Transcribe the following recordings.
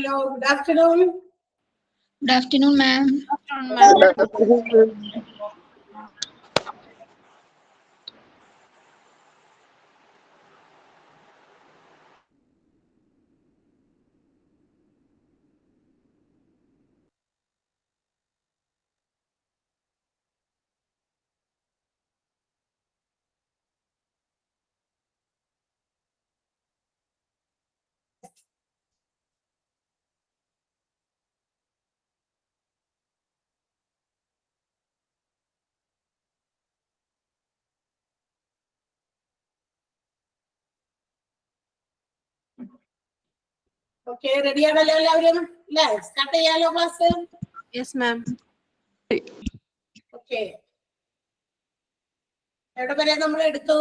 Hello, good afternoon. Good afternoon, ma'am. Good afternoon. Okay, ready ആണല്ലോ എല്ലാവരും? അല്ലേ? Start ചെയ്യാലോ ക്ലാസ്? Yes, ma'am. ഓക്കെ. എവിടെ വരെ നമ്മൾ എടുത്തു?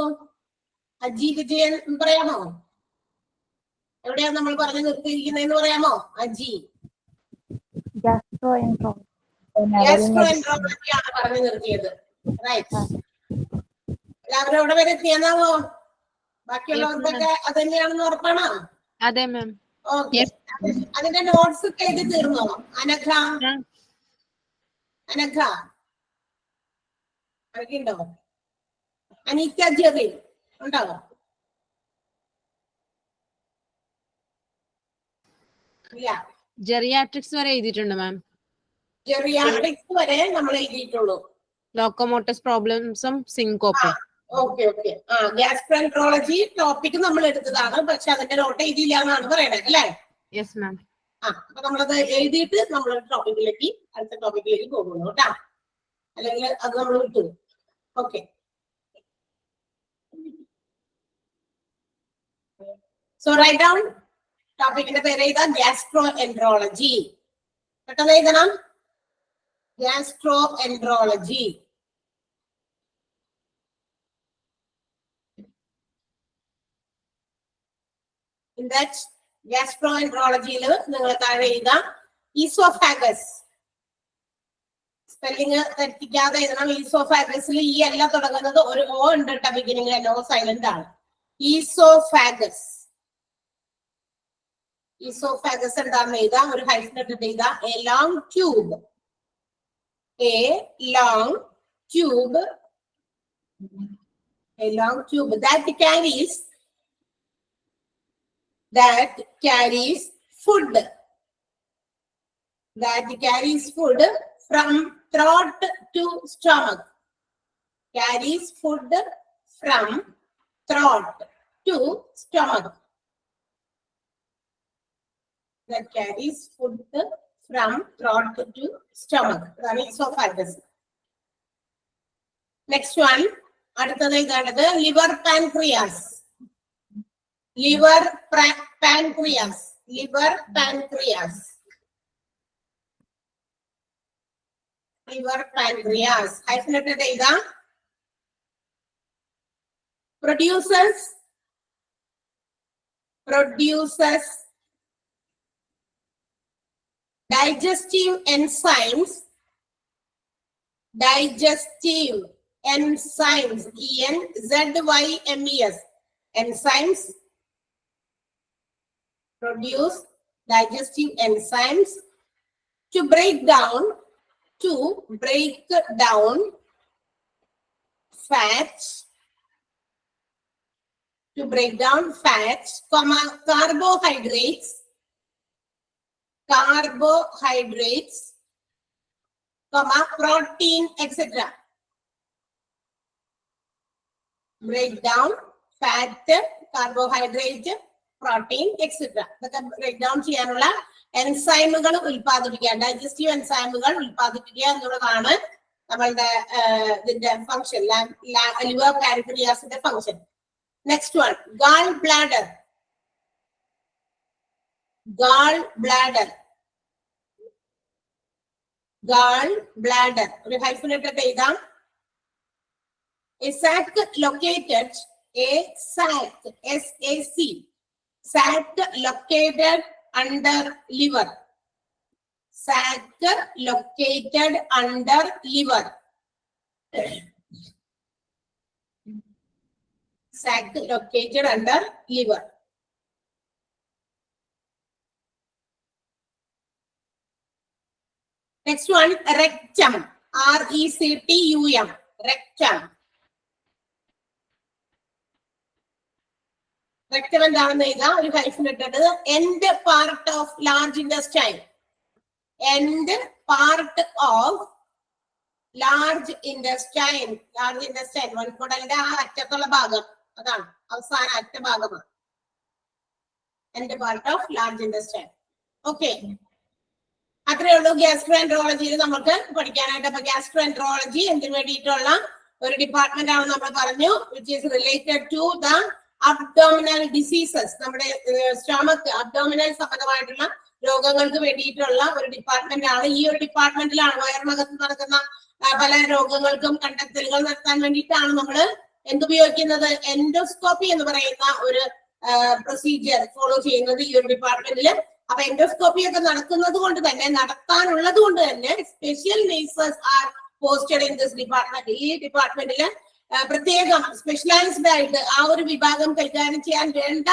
അജി വിജയൻ പറയാമോ? എവിടെയാ നമ്മൾ പറഞ്ഞു നിർത്തിയിരിക്കുന്നതെന്ന് പറയാമോ? അജി. ഗ്യാസ്ട്രോഎൻട്രോളജിയാണ് പറഞ്ഞു നിർത്തിയത്. റൈറ്റ്. എല്ലാവരും എവിടെ വരെ എത്തിയെന്നാവോ? ബാക്കിയുള്ളവർക്കൊക്കെ അത് തന്നെയാണെന്ന് ഉറപ്പാണോ? അതെ മാം. ഓക്കെ. അതിന്റെ നോട്ട്സ് ഒക്കെ എഴുതി തീർന്നോ? അനഘ ഉണ്ടോ? അനീറ്റ ജെറി ഉണ്ടോ? ഇല്ല. ജെറിയാട്രിക്സ് വരെ എഴുതിയിട്ടുണ്ട് മാം. ജെറിയാട്രിക്സ് വരെ നമ്മൾ എഴുതിയിട്ടുള്ളൂ. ലോക്കോമോട്ടീവ് പ്രോബ്ലംസും സിങ്കോപ്പും. ഓക്കെ. ഗ്യാസ്ട്രോഎൻട്രോളജി ടോപ്പിക് നമ്മൾ എടുത്തതാണ്, പക്ഷെ അതിന്റെ നോട്ട് എഴുതിയില്ല എന്നാണ് പറയണത് അല്ലേ? Yes ma'am. അപ്പൊ നമ്മളത് എഴുതിയിട്ട് നമ്മൾ അടുത്ത ടോപ്പിക്കിലേക്ക് പോകുന്നു കേട്ടാ, അല്ലെങ്കിൽ അത് നമ്മൾ വിട്ടു. ഓക്കെ. So write down. ടോപ്പിക്കിന്റെ പേര് എഴുതാ ഗ്യാസ്ട്രോഎൻട്രോളജി. പെട്ടെന്ന് എഴുതണം. ഗ്യാസ്ട്രോഎൻട്രോളജി. In that gastroenterology നിങ്ങൾ താഴെ എഴുതാം ഈസോഫാഗസ്. സ്പെല്ലിങ് തെറ്റിക്കാതെ എഴുതണം. ഈസോഫാഗസിൽ ഈ എല്ലാം തുടങ്ങുന്നത് ഒരു ഓ ഉണ്ട് കേട്ടോ, ബിഗിനിങ് നോ സൈലന്റ് ആണ്. ഈസോഫാഗസ്. ഈസോഫാഗസ് എന്താണെന്ന് എഴുതാം. ഒരു ഹൈഫൻ ഇട്ടിട്ട് എഴുതാം. A long tube. A long tube. A long tube that carries food. That carries food from throat to stomach. Carries food from throat to stomach. That carries food from throat to stomach. That is esophagus. Next one. അടുത്തത് ഇതാണത് liver pancreas. Liver pancreas. Liver pancreas. Liver pancreas. Hyphenated either. Produces digestive enzymes. Digestive enzymes. ENZYMES. Enzymes. Produce digestive enzymes to break down fats, carbohydrates, protein, etc. Break down fat, carbohydrate, protein etcetera. ഇതൊക്കെ break down ചെയ്യാനുള്ള എൻസൈമുകൾ ഉൽപ്പാദിപ്പിക്കുക, digestive എൻസൈമുകൾ ഉൽപ്പാദിപ്പിക്കുക എന്നുള്ളതാണ് നമ്മളുടെ ഇതിന്റെ function, liver പാൻക്രിയാസിന്റെ function. Next one gall bladder. ഒരു ഹൈഫനേറ്റഡ് എഴുതാം. A sac located under liver. Sac located under liver. Sac located under liver. Next one rectum, RECTUM, rectum. Rectum എന്താണെന്ന് എഴുതാം, ഒരു ഹൈഫൻ ഇട്ടത്. End part of large intestine, end part of large intestine, large intestine വൻകുടലിന്റെ ആ അറ്റത്തുള്ള ഭാഗം, അതാണ് അവസാന അറ്റ ഭാഗമാണ് end part of large intestine. Okay, അത്രേ ഉള്ളൂ ഗ്യാസ്ട്രോഎൻട്രോളജിയിൽ നമുക്ക് പഠിക്കാനായിട്ട്. അപ്പൊ ഗ്യാസ്ട്രോഎൻട്രോളജി എന്തിനു വേണ്ടിയിട്ടുള്ള ഒരു ഡിപ്പാർട്ട്മെന്റ് ആണ് നമ്മൾ പറഞ്ഞു, which is related to the abdominal diseases. നമ്മുടെ സ്റ്റൊമക്ക്, അബ്ഡോമിനൽ സംബന്ധമായിട്ടുള്ള രോഗങ്ങൾക്ക് വേണ്ടിയിട്ടുള്ള ഒരു ഡിപ്പാർട്ട്മെന്റ് ആണ്. ഈ ഒരു ഡിപ്പാർട്ട്മെന്റിലാണ് വയറിനകത്ത് നടക്കുന്ന പല രോഗങ്ങൾക്കും കണ്ടെത്തലുകൾ നടത്താൻ വേണ്ടിയിട്ടാണ് നമ്മൾ എന്തുപയോഗിക്കുന്നത്, എൻഡോസ്കോപ്പി എന്ന് പറയുന്ന ഒരു പ്രൊസീജിയർ ഫോളോ ചെയ്യുന്നത് ഈ ഒരു ഡിപ്പാർട്ട്മെന്റിൽ. അപ്പൊ എൻഡോസ്കോപ്പി ഒക്കെ നടക്കുന്നത് കൊണ്ട് തന്നെ, നടത്താനുള്ളത് കൊണ്ട് തന്നെ special nurses are posted in this department. ഈ ഡിപ്പാർട്ട്മെന്റിൽ പ്രത്യേകം സ്പെഷ്യലൈസ്ഡ് ആയിട്ട് ആ ഒരു വിഭാഗം കൈകാര്യം ചെയ്യാൻ വേണ്ട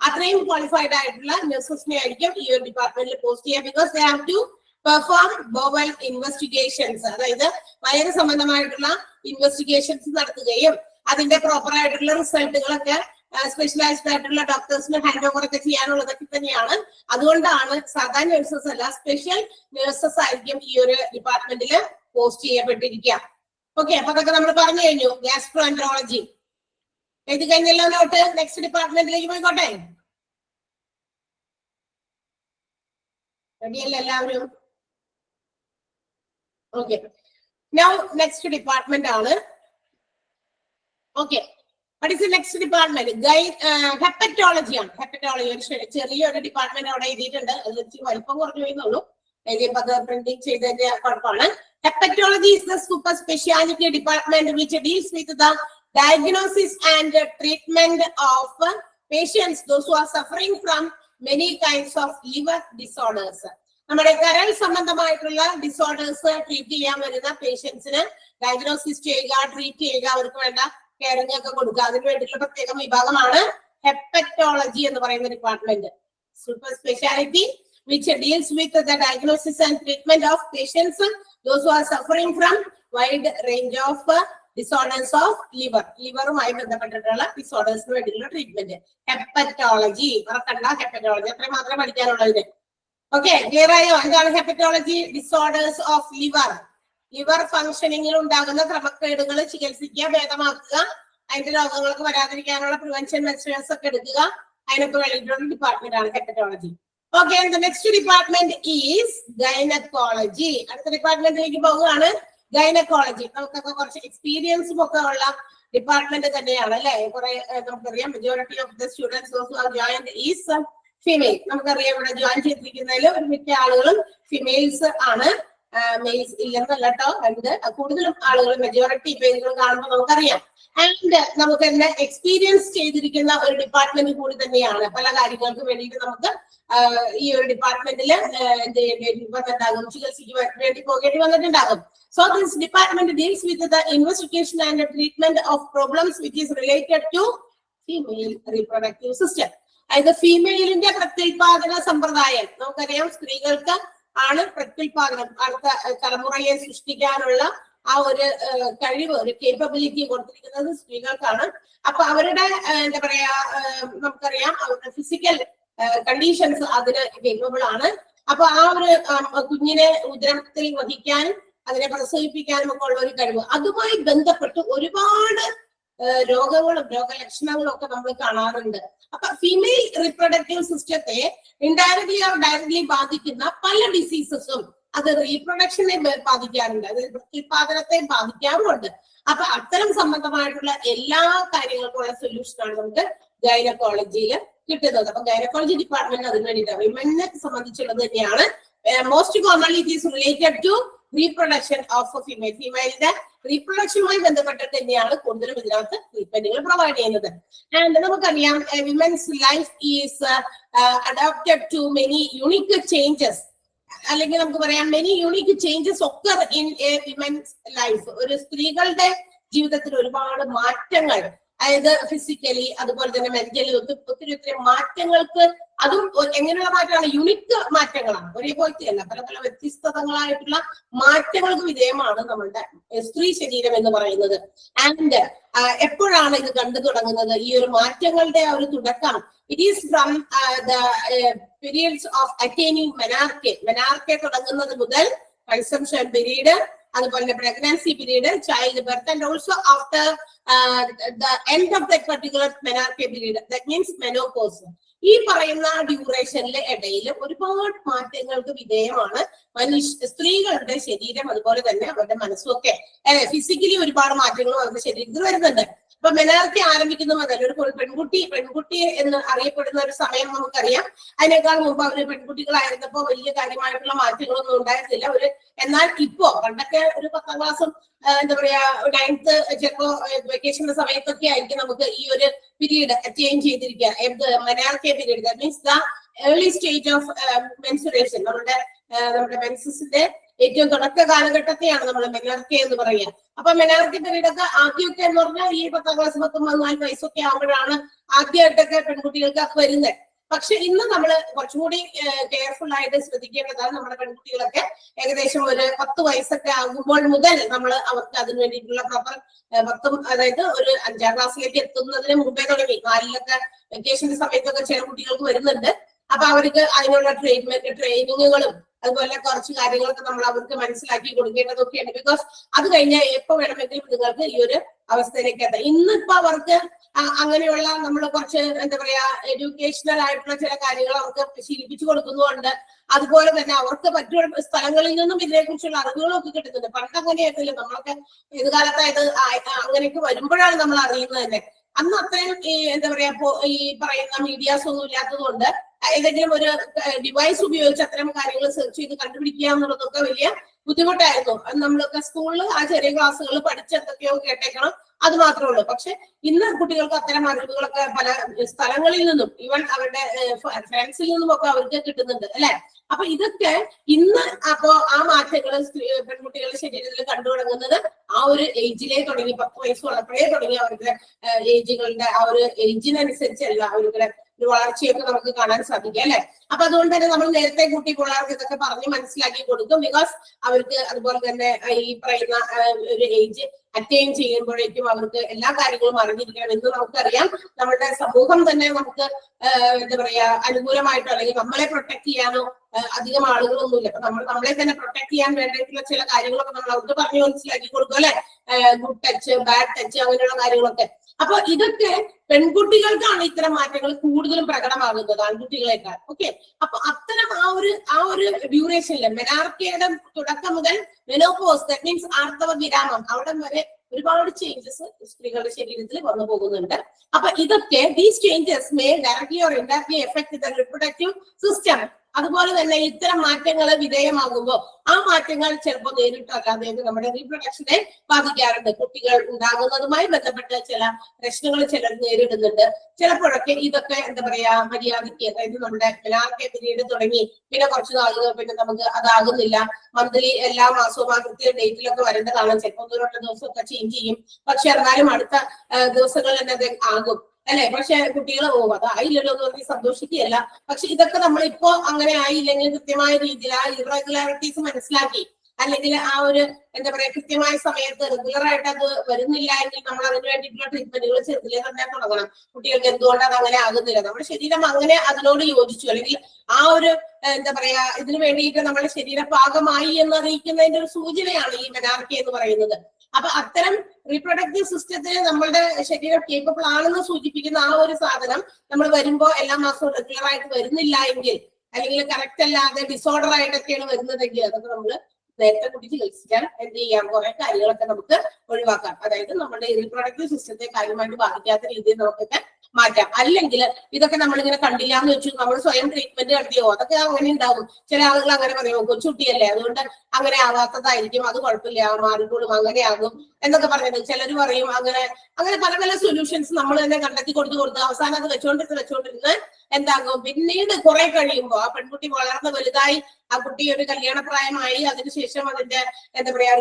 അത്രയും ക്വാളിഫൈഡ് ആയിട്ടുള്ള നഴ്സസിനെ ആയിരിക്കും ഈ ഒരു ഡിപ്പാർട്ട്മെന്റിൽ പോസ്റ്റ് ചെയ്യുക. Because they have to perform bowel investigations, അതായത് വയറ് സംബന്ധമായിട്ടുള്ള ഇൻവെസ്റ്റിഗേഷൻസ് നടത്തുകയും അതിന്റെ പ്രോപ്പർ ആയിട്ടുള്ള റിസൾട്ടുകളൊക്കെ സ്പെഷ്യലൈസ്ഡ് ആയിട്ടുള്ള ഡോക്ടേഴ്സിന് ഹാൻഡ് ഓവർ ഒക്കെ ചെയ്യാനുള്ളതൊക്കെ തന്നെയാണ്. അതുകൊണ്ടാണ് സാധാരണ നഴ്സസ് അല്ല, സ്പെഷ്യൽ നഴ്സസ് ആയിരിക്കും ഈ ഒരു ഡിപ്പാർട്ട്മെന്റിൽ പോസ്റ്റ് ചെയ്യപ്പെട്ടിരിക്കുക. ഓക്കെ, അപ്പൊ അതൊക്കെ നമ്മൾ പറഞ്ഞു കഴിഞ്ഞു. ഗ്യാസ്ട്രോഎൻട്രോളജി എഴുതി കഴിഞ്ഞല്ലോ നോട്ട്. നെക്സ്റ്റ് ഡിപ്പാർട്ട്മെന്റിലേക്ക് പോയിക്കോട്ടെ. റെഡിയല്ലേ എല്ലാവരും? ഓക്കെ, നൗ നെക്സ്റ്റ് ഡിപ്പാർട്ട്മെന്റ് ആണ്. Okay, what is the next department? Hepatology ആണ്. ഹെപ്പറ്റോളജി ഒരു ചെറിയൊരു ഡിപ്പാർട്ട്മെന്റ് അവിടെ എഴുതിയിട്ടുണ്ട്, അത് വലിപ്പം കുറഞ്ഞു എന്നുള്ളൂ, എഴുതിയപ്പോ അത് പ്രിന്റിംഗ് ചെയ്തതിന്റെ കുഴപ്പമാണ്. Hepatology is the super specialty department which deals with the diagnosis and treatment of patients, those who are suffering from many kinds of liver disorders. നമ്മുടെ കരൾ സംബന്ധമായിട്ടുള്ള ഡിസോർഡേഴ്സ് ട്രീറ്റ് ചെയ്യാൻ വരുന്ന പേഷ്യൻസിന് ഡയഗ്നോസിസ് ചെയ്യുക, ട്രീറ്റ് ചെയ്യുക, അവർക്ക് വേണ്ട കെയറിംഗ് ഒക്കെ കൊടുക്കുക, അതിന് വേണ്ടിയിട്ടുള്ള പ്രത്യേക വിഭാഗമാണ് ഹെപ്പറ്റോളജി എന്ന് പറയുന്ന department. Super speciality which deals with the diagnosis and treatment of patients, those who are suffering from wide range of disorders of liver, ലിവറുമായി ബന്ധപ്പെട്ടിട്ടുള്ള ഡിസോർഡേഴ്സിന് വേണ്ടിയിട്ടുള്ള ട്രീറ്റ്മെന്റ്. ഹെപ്പറ്റോളജി മറക്കണ്ട, ഹെപ്പറ്റോളജി അത്ര മാത്രമേ പഠിക്കാനുള്ളതിന്. ഓക്കെ, ക്ലിയർ ആയോ? എന്താണ് hepatology? Disorders of liver, liver ഫംഗ്ഷനിങ്ങിൽ ഉണ്ടാകുന്ന ക്രമക്കേടുകൾ ചികിത്സിക്കുക, ഭേദമാക്കുക, അതിന്റെ രോഗങ്ങൾക്ക് വരാതിരിക്കാനുള്ള പ്രിവെൻഷൻ മെഷേഴ്സ് ഒക്കെ എടുക്കുക, അതിനൊക്കെ വേണ്ടിയിട്ടുള്ള ഡിപ്പാർട്ട്മെന്റ് ആണ് hepatology. Okay, and the next department is gynecology. അടുത്ത ഡിപ്പാർട്ട്മെന്റിലേക്ക് പോവുകയാണ്, ഗൈനക്കോളജി. നമുക്കൊക്കെ കുറച്ച് എക്സ്പീരിയൻസും ഒക്കെ ഉള്ള ഡിപ്പാർട്ട്മെന്റ് തന്നെയാണ് അല്ലെ. കുറെ നമുക്കറിയാം, majority of the students join is female. നമുക്കറിയാം ഇവിടെ ജോയിൻ ചെയ്തിരിക്കുന്നതിൽ ഒരു മിക്ക ആളുകളും ഫീമെയിൽസ് ആണ്, മെയിൽസ് ഇല്ലെന്നല്ല കേട്ടോ. രണ്ട് കൂടുതലും ആളുകൾ, മെജോറിറ്റി പേരുകൾ കാണുമ്പോൾ നമുക്കറിയാം. ആൻഡ് നമുക്ക് തന്നെ എക്സ്പീരിയൻസ് ചെയ്തിരിക്കുന്ന ഒരു ഡിപ്പാർട്ട്മെന്റ് കൂടി തന്നെയാണ്. പല കാര്യങ്ങൾക്ക് വേണ്ടിയിട്ട് നമുക്ക് ഈ ഒരു ഡിപ്പാർട്ട്മെന്റിൽ എന്ത് ചെയ്യേണ്ടി വന്നിട്ടുണ്ടാകും, ചികിത്സയ്ക്ക് വേണ്ടി പോകേണ്ടി വന്നിട്ടുണ്ടാകും. So this department deals with the investigation and treatment of problems which is related to female reproductive system. അതായത് ഫീമെയിലിന്റെ പ്രത്യുൽപാദന സമ്പ്രദായം. നമുക്കറിയാം, സ്ത്രീകൾക്ക് ആണ് പ്രത്യുൽപാദനം, അടുത്ത തലമുറയെ സൃഷ്ടിക്കാനുള്ള ആ ഒരു കഴിവ്, ഒരു കേപ്പബിലിറ്റി കൊടുത്തിരിക്കുന്നത് സ്ത്രീകൾക്കാണ്. അപ്പൊ അവരുടെ എന്താ പറയാ, നമുക്കറിയാം അവരുടെ ഫിസിക്കൽ കണ്ടീഷൻസ് അതിന് കേപ്പബിൾ ആണ്. അപ്പൊ ആ ഒരു കുഞ്ഞിനെ ഉദരത്തിൽ വഹിക്കാനും അതിനെ പ്രസവിപ്പിക്കാനും ഒക്കെ ഉള്ള ഒരു കഴിവ്, അതുമായി ബന്ധപ്പെട്ട് ഒരുപാട് രോഗങ്ങളും രോഗലക്ഷണങ്ങളും ഒക്കെ നമ്മൾ കാണാറുണ്ട്. അപ്പൊ ഫീമെയിൽ റീപ്രൊഡക്റ്റീവ് സിസ്റ്റത്തെ ഇൻഡയറക്ട്ലി ഓർ ഡയറക്ട്ലി ബാധിക്കുന്ന പല ഡിസീസസും അത് റീപ്രൊഡക്ഷനെ ബാധിക്കാറുണ്ട്, അത് പ്രത്യുൽപാദനത്തെ ബാധിക്കാറുമുണ്ട്. അപ്പൊ അത്തരം സംബന്ധമായിട്ടുള്ള എല്ലാ കാര്യങ്ങൾക്കുള്ള സൊല്യൂഷനാണ് നമുക്ക് ഗൈനക്കോളജിയിൽ കിട്ടുന്നത്. അപ്പൊ ഗൈനക്കോളജി ഡിപ്പാർട്ട്മെന്റ് അതിന് വേണ്ടിയിട്ടാണ്, വിമനെ സംബന്ധിച്ചുള്ളത് തന്നെയാണ്. Most commonly it is related to reproduction of female. ഫീമെയിലിന്റെ റീപ്രൊഡക്ഷനുമായി ബന്ധപ്പെട്ടിട്ട് തന്നെയാണ് കൂടുതലും ഇതിനകത്ത് ട്രീറ്റ്മെന്റുകൾ പ്രൊവൈഡ് ചെയ്യുന്നത്. ആൻഡ് നമുക്കറിയാം, women's life is adapted to many unique changes, അല്ലെങ്കിൽ നമുക്ക് പറയാം many unique changes occur in a women's life. ഒരു സ്ത്രീകളുടെ ജീവിതത്തിൽ ഒരുപാട് മാറ്റങ്ങൾ അതായത് ഫിസിക്കലി അതുപോലെ തന്നെ മെന്റലി ഒത്തിരി മാറ്റങ്ങൾക്ക്, അതും എങ്ങനെയുള്ള മാറ്റമാണ്? യുണിക് മാറ്റങ്ങളാണ്, ഒരേപോലത്തെ അല്ല, പല പല വ്യത്യസ്തങ്ങളായിട്ടുള്ള മാറ്റങ്ങൾക്ക് വിധേയമാണ് നമ്മളുടെ സ്ത്രീ ശരീരം എന്ന് പറയുന്നത്. ആൻഡ് എപ്പോഴാണ് ഇത് കണ്ടു തുടങ്ങുന്നത്? ഈ ഒരു മാറ്റങ്ങളുടെ ആ ഒരു തുടക്കം it is from the periods of attaining menarche തുടങ്ങുന്നത് മുതൽ കൺസംഷൻ പീരീഡ്, അതുപോലെ pregnancy period, child birth, and also after the end of that particular menarche period, that means menopause. ഈ പറയുന്ന ഡ്യൂറേഷനിലെ ഇടയിൽ ഒരുപാട് മാറ്റങ്ങൾക്ക് വിധേയമാണ് സ്ത്രീകളുടെ ശരീരം, അതുപോലെ തന്നെ അവരുടെ മനസ്സുമൊക്കെ. ഫിസിക്കലി ഒരുപാട് മാറ്റങ്ങളും അവരുടെ ശരീരത്തിൽ വരുന്നുണ്ട്. അപ്പൊ മെനാർക്കി ആരംഭിക്കുന്ന മുതൽ ഒരു പെൺകുട്ടി എന്ന് അറിയപ്പെടുന്ന ഒരു സമയം നമുക്കറിയാം. അതിനേക്കാൾ മുമ്പ് അവര് പെൺകുട്ടികളായിരുന്നപ്പോ വലിയ കാര്യമായിട്ടുള്ള മാറ്റങ്ങളൊന്നും ഉണ്ടായിരുന്നില്ല. എന്നാൽ ഇപ്പോ പണ്ടൊക്കെ ഒരു 10ാം ക്ലാസ്സും എന്താ പറയാ 9th ചിലപ്പോ വെക്കേഷന്റെ സമയത്തൊക്കെ ആയിരിക്കും നമുക്ക് ഈ ഒരു പീരീഡ് അറ്റൈൻ ചെയ്തിരിക്കുക. Menarche period, that means the early stage of mensuration. നമ്മുടെ മെൻസസിന്റെ ഏറ്റവും തുടക്ക കാലഘട്ടത്തെയാണ് നമ്മൾ മെനാർക്കി എന്ന് പറയുക. അപ്പൊ മെനാർക്കി പീരീഡ് ഒക്കെ ആദ്യമൊക്കെ എന്ന് പറഞ്ഞാൽ ഈ 10ാം ക്ലാസ് 14 വയസ്സൊക്കെ ആകുമ്പോഴാണ് ആദ്യമായിട്ടൊക്കെ പെൺകുട്ടികൾക്ക് വരുന്നത്. പക്ഷെ ഇന്ന് നമ്മൾ കുറച്ചും കൂടി കെയർഫുൾ ആയിട്ട് ശ്രദ്ധിക്കേണ്ടതാണ്. നമ്മുടെ പെൺകുട്ടികളൊക്കെ ഏകദേശം ഒരു 10 വയസ്സൊക്കെ ആകുമ്പോൾ മുതൽ നമ്മൾ അവർക്ക് അതിന് വേണ്ടിയിട്ടുള്ള പ്രോപ്പർ അതായത് ഒരു 5ാം ക്ലാസ്സിലേക്ക് എത്തുന്നതിന് മുമ്പേ തുടങ്ങി 4ലൊക്കെ വെക്കേഷന്റെ സമയത്തൊക്കെ ചില കുട്ടികൾക്ക് വരുന്നുണ്ട്. അപ്പൊ അവർക്ക് അതിനുള്ള ട്രെയിനിങ്ങുകളും അതുപോലെ കുറച്ച് കാര്യങ്ങളൊക്കെ നമ്മൾ അവർക്ക് മനസ്സിലാക്കി കൊടുക്കേണ്ടതൊക്കെയുണ്ട്. ബിക്കോസ് അത് കഴിഞ്ഞാൽ എപ്പോ വേണമെങ്കിലും നിങ്ങൾക്ക് ഈ ഒരു അവസ്ഥയിലേക്ക് എത്താം. ഇന്നിപ്പോ അവർക്ക് അങ്ങനെയുള്ള നമ്മൾ കുറച്ച് എന്താ പറയാ എഡ്യൂക്കേഷണൽ ആയിട്ടുള്ള ചില കാര്യങ്ങൾ അവർക്ക് ശീലിപ്പിച്ചു കൊടുക്കുന്നുണ്ട്. അതുപോലെ തന്നെ അവർക്ക് മറ്റു സ്ഥലങ്ങളിൽ നിന്നും ഇതിനെക്കുറിച്ചുള്ള അറിവുകളൊക്കെ കിട്ടുന്നുണ്ട്. പണ്ട് അങ്ങനെയായിരുന്നില്ല. നമ്മളൊക്കെ ഏത് കാലത്തായത് അങ്ങനെയൊക്കെ വരുമ്പോഴാണ് നമ്മൾ അറിയുന്നത് തന്നെ. അന്ന് അത്രയും എന്താ പറയാ ഈ പറയുന്ന മീഡിയാസ് ഒന്നും ഇല്ലാത്തത് കൊണ്ട് ഏതെങ്കിലും ഒരു ഡിവൈസ് ഉപയോഗിച്ച് അത്തരം കാര്യങ്ങൾ സെർച്ച് ചെയ്ത് കണ്ടുപിടിക്കുക എന്നുള്ളതൊക്കെ വലിയ ബുദ്ധിമുട്ടായിരുന്നു. നമ്മളൊക്കെ സ്കൂളിൽ ആ ചെറിയ ക്ലാസ്സുകളിൽ പഠിച്ചെന്തൊക്കെയോ കേട്ടേക്കണം, അത് മാത്രമേ ഉള്ളൂ. പക്ഷെ ഇന്ന് കുട്ടികൾക്ക് അത്തരം അറിവുകളൊക്കെ പല സ്ഥലങ്ങളിൽ നിന്നും ഈവൻ അവരുടെ ഫ്രണ്ട്സിൽ നിന്നും ഒക്കെ അവർക്ക് കിട്ടുന്നുണ്ട് അല്ലെ. അപ്പൊ ഇതൊക്കെ ഇന്ന് അപ്പോ ആ മാറ്റങ്ങൾ പെൺകുട്ടികളുടെ ശരീരത്തിൽ കണ്ടു തുടങ്ങുന്നത് ആ ഒരു ഏജിലേ തുടങ്ങി. 10 വയസ്സ് ഉള്ളപ്പോഴേ തുടങ്ങി അവരുടെ ഏജുകളുടെ ആ ഒരു ഏജിനനുസരിച്ചല്ല അവരുടെ ഒരു വളർച്ചയൊക്കെ നമുക്ക് കാണാൻ സാധിക്കും അല്ലെ. അപ്പൊ അതുകൊണ്ട് തന്നെ നമ്മൾ നേരത്തെ കുട്ടി പിള്ളേർക്ക് ഇതൊക്കെ പറഞ്ഞ് മനസ്സിലാക്കി കൊടുക്കും. ബിക്കോസ് അവർക്ക് അതുപോലെ തന്നെ ഈ പറയുന്ന ഒരു ഏജ് അറ്റൈൻ ചെയ്യുമ്പോഴേക്കും അവർക്ക് എല്ലാ കാര്യങ്ങളും അറിഞ്ഞിരിക്കണം എന്ന് നമുക്കറിയാം. നമ്മുടെ സമൂഹം തന്നെ നമുക്ക് എന്താ പറയാ അനുകൂലമായിട്ടോ അല്ലെങ്കിൽ നമ്മളെ പ്രൊട്ടക്ട് ചെയ്യാനോ അധികം ആളുകളൊന്നുമില്ല. അപ്പൊ നമ്മളെ തന്നെ പ്രൊട്ടക്ട് ചെയ്യാൻ വേണ്ടിയിട്ടുള്ള ചില കാര്യങ്ങളൊക്കെ നമ്മൾ അവർക്ക് പറഞ്ഞു മനസ്സിലാക്കി കൊടുക്കും അല്ലെ. ഗുഡ് ടച്ച്, ബാഡ് ടച്ച്, അങ്ങനെയുള്ള കാര്യങ്ങളൊക്കെ. അപ്പൊ ഇതൊക്കെ പെൺകുട്ടികൾക്കാണ് ഇത്തരം മാറ്റങ്ങൾ കൂടുതലും പ്രകടമാകുന്നത് ആൺകുട്ടികളെക്കാൾ. ഓക്കെ, അപ്പൊ അത്തരം ആ ഒരു ഡ്യൂറേഷനില് മെനാർക്കിയുടെ തുടക്കം മുതൽ മെനോപോസ്, ദാറ്റ് മീൻസ് ആർത്തവ വിരാമം, അവിടെ വരെ ഒരുപാട് ചേഞ്ചസ് സ്ത്രീകളുടെ ശരീരത്തിൽ വന്നു പോകുന്നുണ്ട്. അപ്പൊ ഇതൊക്കെ these changes may directly or indirectly effect the reproductive system. അതുപോലെ തന്നെ ഇത്തരം മാറ്റങ്ങൾ വിധേയമാകുമ്പോൾ ആ മാറ്റങ്ങൾ ചിലപ്പോൾ നേരിട്ടോ അല്ലാതെ നമ്മുടെ റീപ്രൊഡക്ഷനെ ബാധിക്കാറുണ്ട്. കുട്ടികൾ ഉണ്ടാകുന്നതുമായി ബന്ധപ്പെട്ട് ചില പ്രശ്നങ്ങൾ ചിലർ നേരിടുന്നുണ്ട്. ചിലപ്പോഴൊക്കെ ഇതൊക്കെ എന്താ പറയാ മര്യാദയ്ക്ക്, അതായത് നമ്മുടെ മെനാർക്കി പീരീഡ് തുടങ്ങി പിന്നെ കുറച്ച് നാളുകൾ പിന്നെ നമുക്ക് അതാകുന്നില്ല. മന്ത്ലി എല്ലാ മാസവും ആ കൃത്യ ഡേറ്റിലൊക്കെ വരേണ്ടതാണ്. ചിലപ്പോൾ 1-2 ദിവസമൊക്കെ ചേഞ്ച് ചെയ്യും. പക്ഷെ എന്നാലും അടുത്ത ദിവസങ്ങളിൽ തന്നെ അത് ആകും അല്ലെ. പക്ഷെ കുട്ടികൾ അതായില്ലല്ലോ എന്ന് പറഞ്ഞ് സന്തോഷിക്കുകയല്ല. പക്ഷെ ഇതൊക്കെ നമ്മളിപ്പോ അങ്ങനെ ആയില്ലെങ്കിൽ കൃത്യമായ രീതിയിൽ ആ ഇറഗുലാരിറ്റീസ് മനസ്സിലാക്കി, അല്ലെങ്കിൽ ആ ഒരു എന്താ പറയാ കൃത്യമായ സമയത്ത് റെഗുലർ ആയിട്ട് അത് വരുന്നില്ല എങ്കിൽ നമ്മൾ അതിന് വേണ്ടിയിട്ടുള്ള ട്രീറ്റ്മെന്റുകൾ ചെറുതിലേ തന്നെ തുടങ്ങണം. കുട്ടികൾക്ക് എന്തുകൊണ്ട് അത് അങ്ങനെ ആകുന്നില്ല, നമ്മുടെ ശരീരം അങ്ങനെ അതിനോട് യോജിച്ചു, അല്ലെങ്കിൽ ആ ഒരു എന്താ പറയാ ഇതിനു വേണ്ടിയിട്ട് നമ്മുടെ ശരീരം പാകമായി എന്ന് അറിയിക്കുന്നതിന്റെ ഒരു സൂചനയാണ് ഈ മെനാർക്കി എന്ന് പറയുന്നത്. അപ്പൊ അത്തരം റീപ്രൊഡക്റ്റീവ് സിസ്റ്റത്തിന് നമ്മളുടെ ശരീരം കേപ്പബിൾ ആണെന്ന് സൂചിപ്പിക്കുന്ന ആ ഒരു സാധനം നമ്മൾ വരുമ്പോ എല്ലാ മാസവും റെഗുലർ ആയിട്ട് വരുന്നില്ല എങ്കിൽ, അല്ലെങ്കിൽ കറക്റ്റ് അല്ലാതെ ഡിസോർഡർ ആയിട്ടൊക്കെയാണ് വരുന്നതെങ്കിൽ അതൊക്കെ നമ്മൾ നേരത്തെ കൂടി ചികിത്സിക്കാൻ എന്ത് ചെയ്യാം, കുറെ കാര്യങ്ങളൊക്കെ നമുക്ക് ഒഴിവാക്കാം. അതായത് നമ്മുടെ റീപ്രൊഡക്റ്റീവ് സിസ്റ്റത്തെ കാര്യമായിട്ട് ബാധിക്കാത്ത രീതിയിൽ നമുക്കൊക്കെ മാറ്റാം. അല്ലെങ്കിൽ ഇതൊക്കെ നമ്മളിങ്ങനെ കണ്ടില്ല എന്ന് വെച്ചു നമ്മൾ സ്വയം ട്രീറ്റ്മെന്റ് നടത്തിയോ, അതൊക്കെ അങ്ങനെ ഉണ്ടാവും. ചില ആളുകൾ അങ്ങനെ പറയുമോ, കൊച്ചുകുട്ടിയല്ലേ അതുകൊണ്ട് അങ്ങനെ ആവാത്തതായിരിക്കും, അത് കുഴപ്പമില്ല മാറിക്കോളും, അങ്ങനെ ആകും എന്നൊക്കെ പറഞ്ഞത്. ചിലർ പറയും അങ്ങനെ പല പല സൊല്യൂഷൻസ് നമ്മൾ തന്നെ കണ്ടെത്തി കൊടുത്ത് അവസാനം അത് വെച്ചോണ്ടിരുന്ന് എന്താകും, പിന്നീട് കുറെ കഴിയുമ്പോൾ ആ പെൺകുട്ടി വളർന്ന് വലുതായി ആ കുട്ടി ഒരു കല്യാണപ്രായമായി അതിനുശേഷം അതിന്റെ എന്താ പറയാ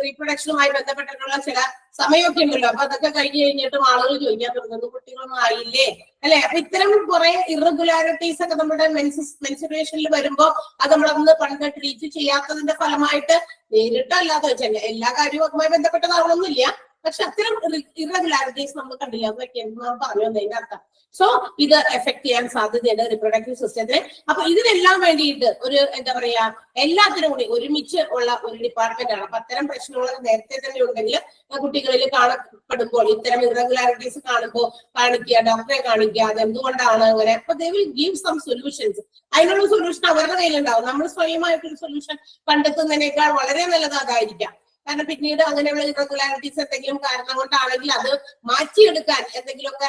റീപ്രൊഡക്ഷനുമായി ബന്ധപ്പെട്ടിട്ടുള്ള ചില സമയമൊക്കെ ഉണ്ടല്ലോ. അപ്പൊ അതൊക്കെ കഴിഞ്ഞ് കഴിഞ്ഞിട്ടും ആളുകൾ ചോദിക്കാൻ തുടങ്ങുന്നു കുട്ടികളൊന്നും ആയില്ലേ അല്ലെ. അപ്പൊ ഇത്തരം കുറെ ഇറഗുലാരിറ്റീസ് ഒക്കെ നമ്മുടെ മെൻസുറേഷനിൽ വരുമ്പോ അത് നമ്മളൊന്ന് പണ്ട് ട്രീറ്റ് ചെയ്യാത്തതിന്റെ ഫലമായിട്ട് നേരിട്ടല്ലാതെ വെച്ചാൽ എല്ലാ കാര്യവും അതുമായി ബന്ധപ്പെട്ടതാവണമെന്നില്ല, പക്ഷെ അത്തരം ഇറഗുലാരിറ്റീസ് നമ്മൾ കണ്ടില്ല. അതൊക്കെ എന്താണ് പറഞ്ഞു വന്നതിന്റെ അർത്ഥം. സോ ഇത് എഫക്ട് ചെയ്യാൻ സാധ്യതയുണ്ട് റിപ്രൊഡക്റ്റീവ് സിസ്റ്റത്തിന്. അപ്പൊ ഇതിനെല്ലാം വേണ്ടിയിട്ട് ഒരു എന്താ പറയാ എല്ലാത്തിനും കൂടി ഒരുമിച്ച് ഉള്ള ഒരു ഡിപ്പാർട്ട്മെന്റ് ആണ്. അപ്പൊ അത്തരം പ്രശ്നങ്ങൾ നേരത്തെ തന്നെ ഉണ്ടെങ്കിൽ കുട്ടികളിൽ കാണപ്പെടുമ്പോൾ ഇത്തരം ഇറഗുലാരിറ്റീസ് കാണുമ്പോൾ കാണിക്കുക, ഡോക്ടറെ കാണിക്കുക, അത് എന്തുകൊണ്ടാണ് അങ്ങനെ. അപ്പൊ they will give some solutions. അതിനുള്ള സൊല്യൂഷൻ അവരുടെ കയ്യിലുണ്ടാവും. നമ്മൾ സ്വയമായിട്ടൊരു സൊല്യൂഷൻ കണ്ടെത്തുന്നതിനേക്കാൾ വളരെ നല്ലത് അതായിരിക്കാം. കാരണം പിന്നീട് അങ്ങനെയുള്ള ഇറഗുലാരിറ്റീസ് എന്തെങ്കിലും കാരണം കൊണ്ടാണെങ്കിൽ അത് മാറ്റിയെടുക്കാൻ എന്തെങ്കിലുമൊക്കെ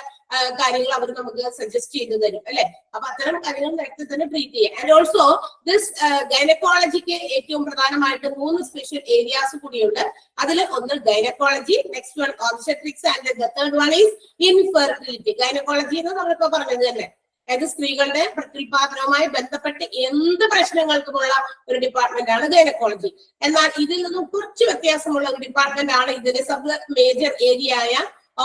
കാര്യങ്ങൾ അവർ നമുക്ക് സജസ്റ്റ് ചെയ്തു തരും അല്ലെ. അപ്പൊ അത്തരം കാര്യങ്ങൾ നേരത്തെ തന്നെ ട്രീറ്റ് ചെയ്യാം. ആൻഡ് ഓൾസോ ദിസ് ഗൈനക്കോളജിക്ക് ഏറ്റവും പ്രധാനമായിട്ട് 3 സ്പെഷ്യൽ ഏരിയാസ് കൂടിയുണ്ട്. അതിൽ ഒന്ന് gynaecology, next one obstetrics and the third one is infertility. Gynaecology എന്ന് നമ്മളിപ്പോ പറഞ്ഞത് തന്നെ, അതായത് സ്ത്രീകളുടെ പ്രത്യുൽപാദനവുമായി ബന്ധപ്പെട്ട് എന്ത് പ്രശ്നങ്ങൾക്കുമുള്ള ഒരു ഡിപ്പാർട്ട്മെന്റ് ആണ് ഗൈനക്കോളജി. എന്നാൽ ഇതിൽ നിന്നും കുറച്ച് വ്യത്യാസമുള്ള ഒരു ഡിപ്പാർട്ട്മെന്റ് ആണ് ഇതിന്റെ സബ് മേജർ ഏരിയ ആയ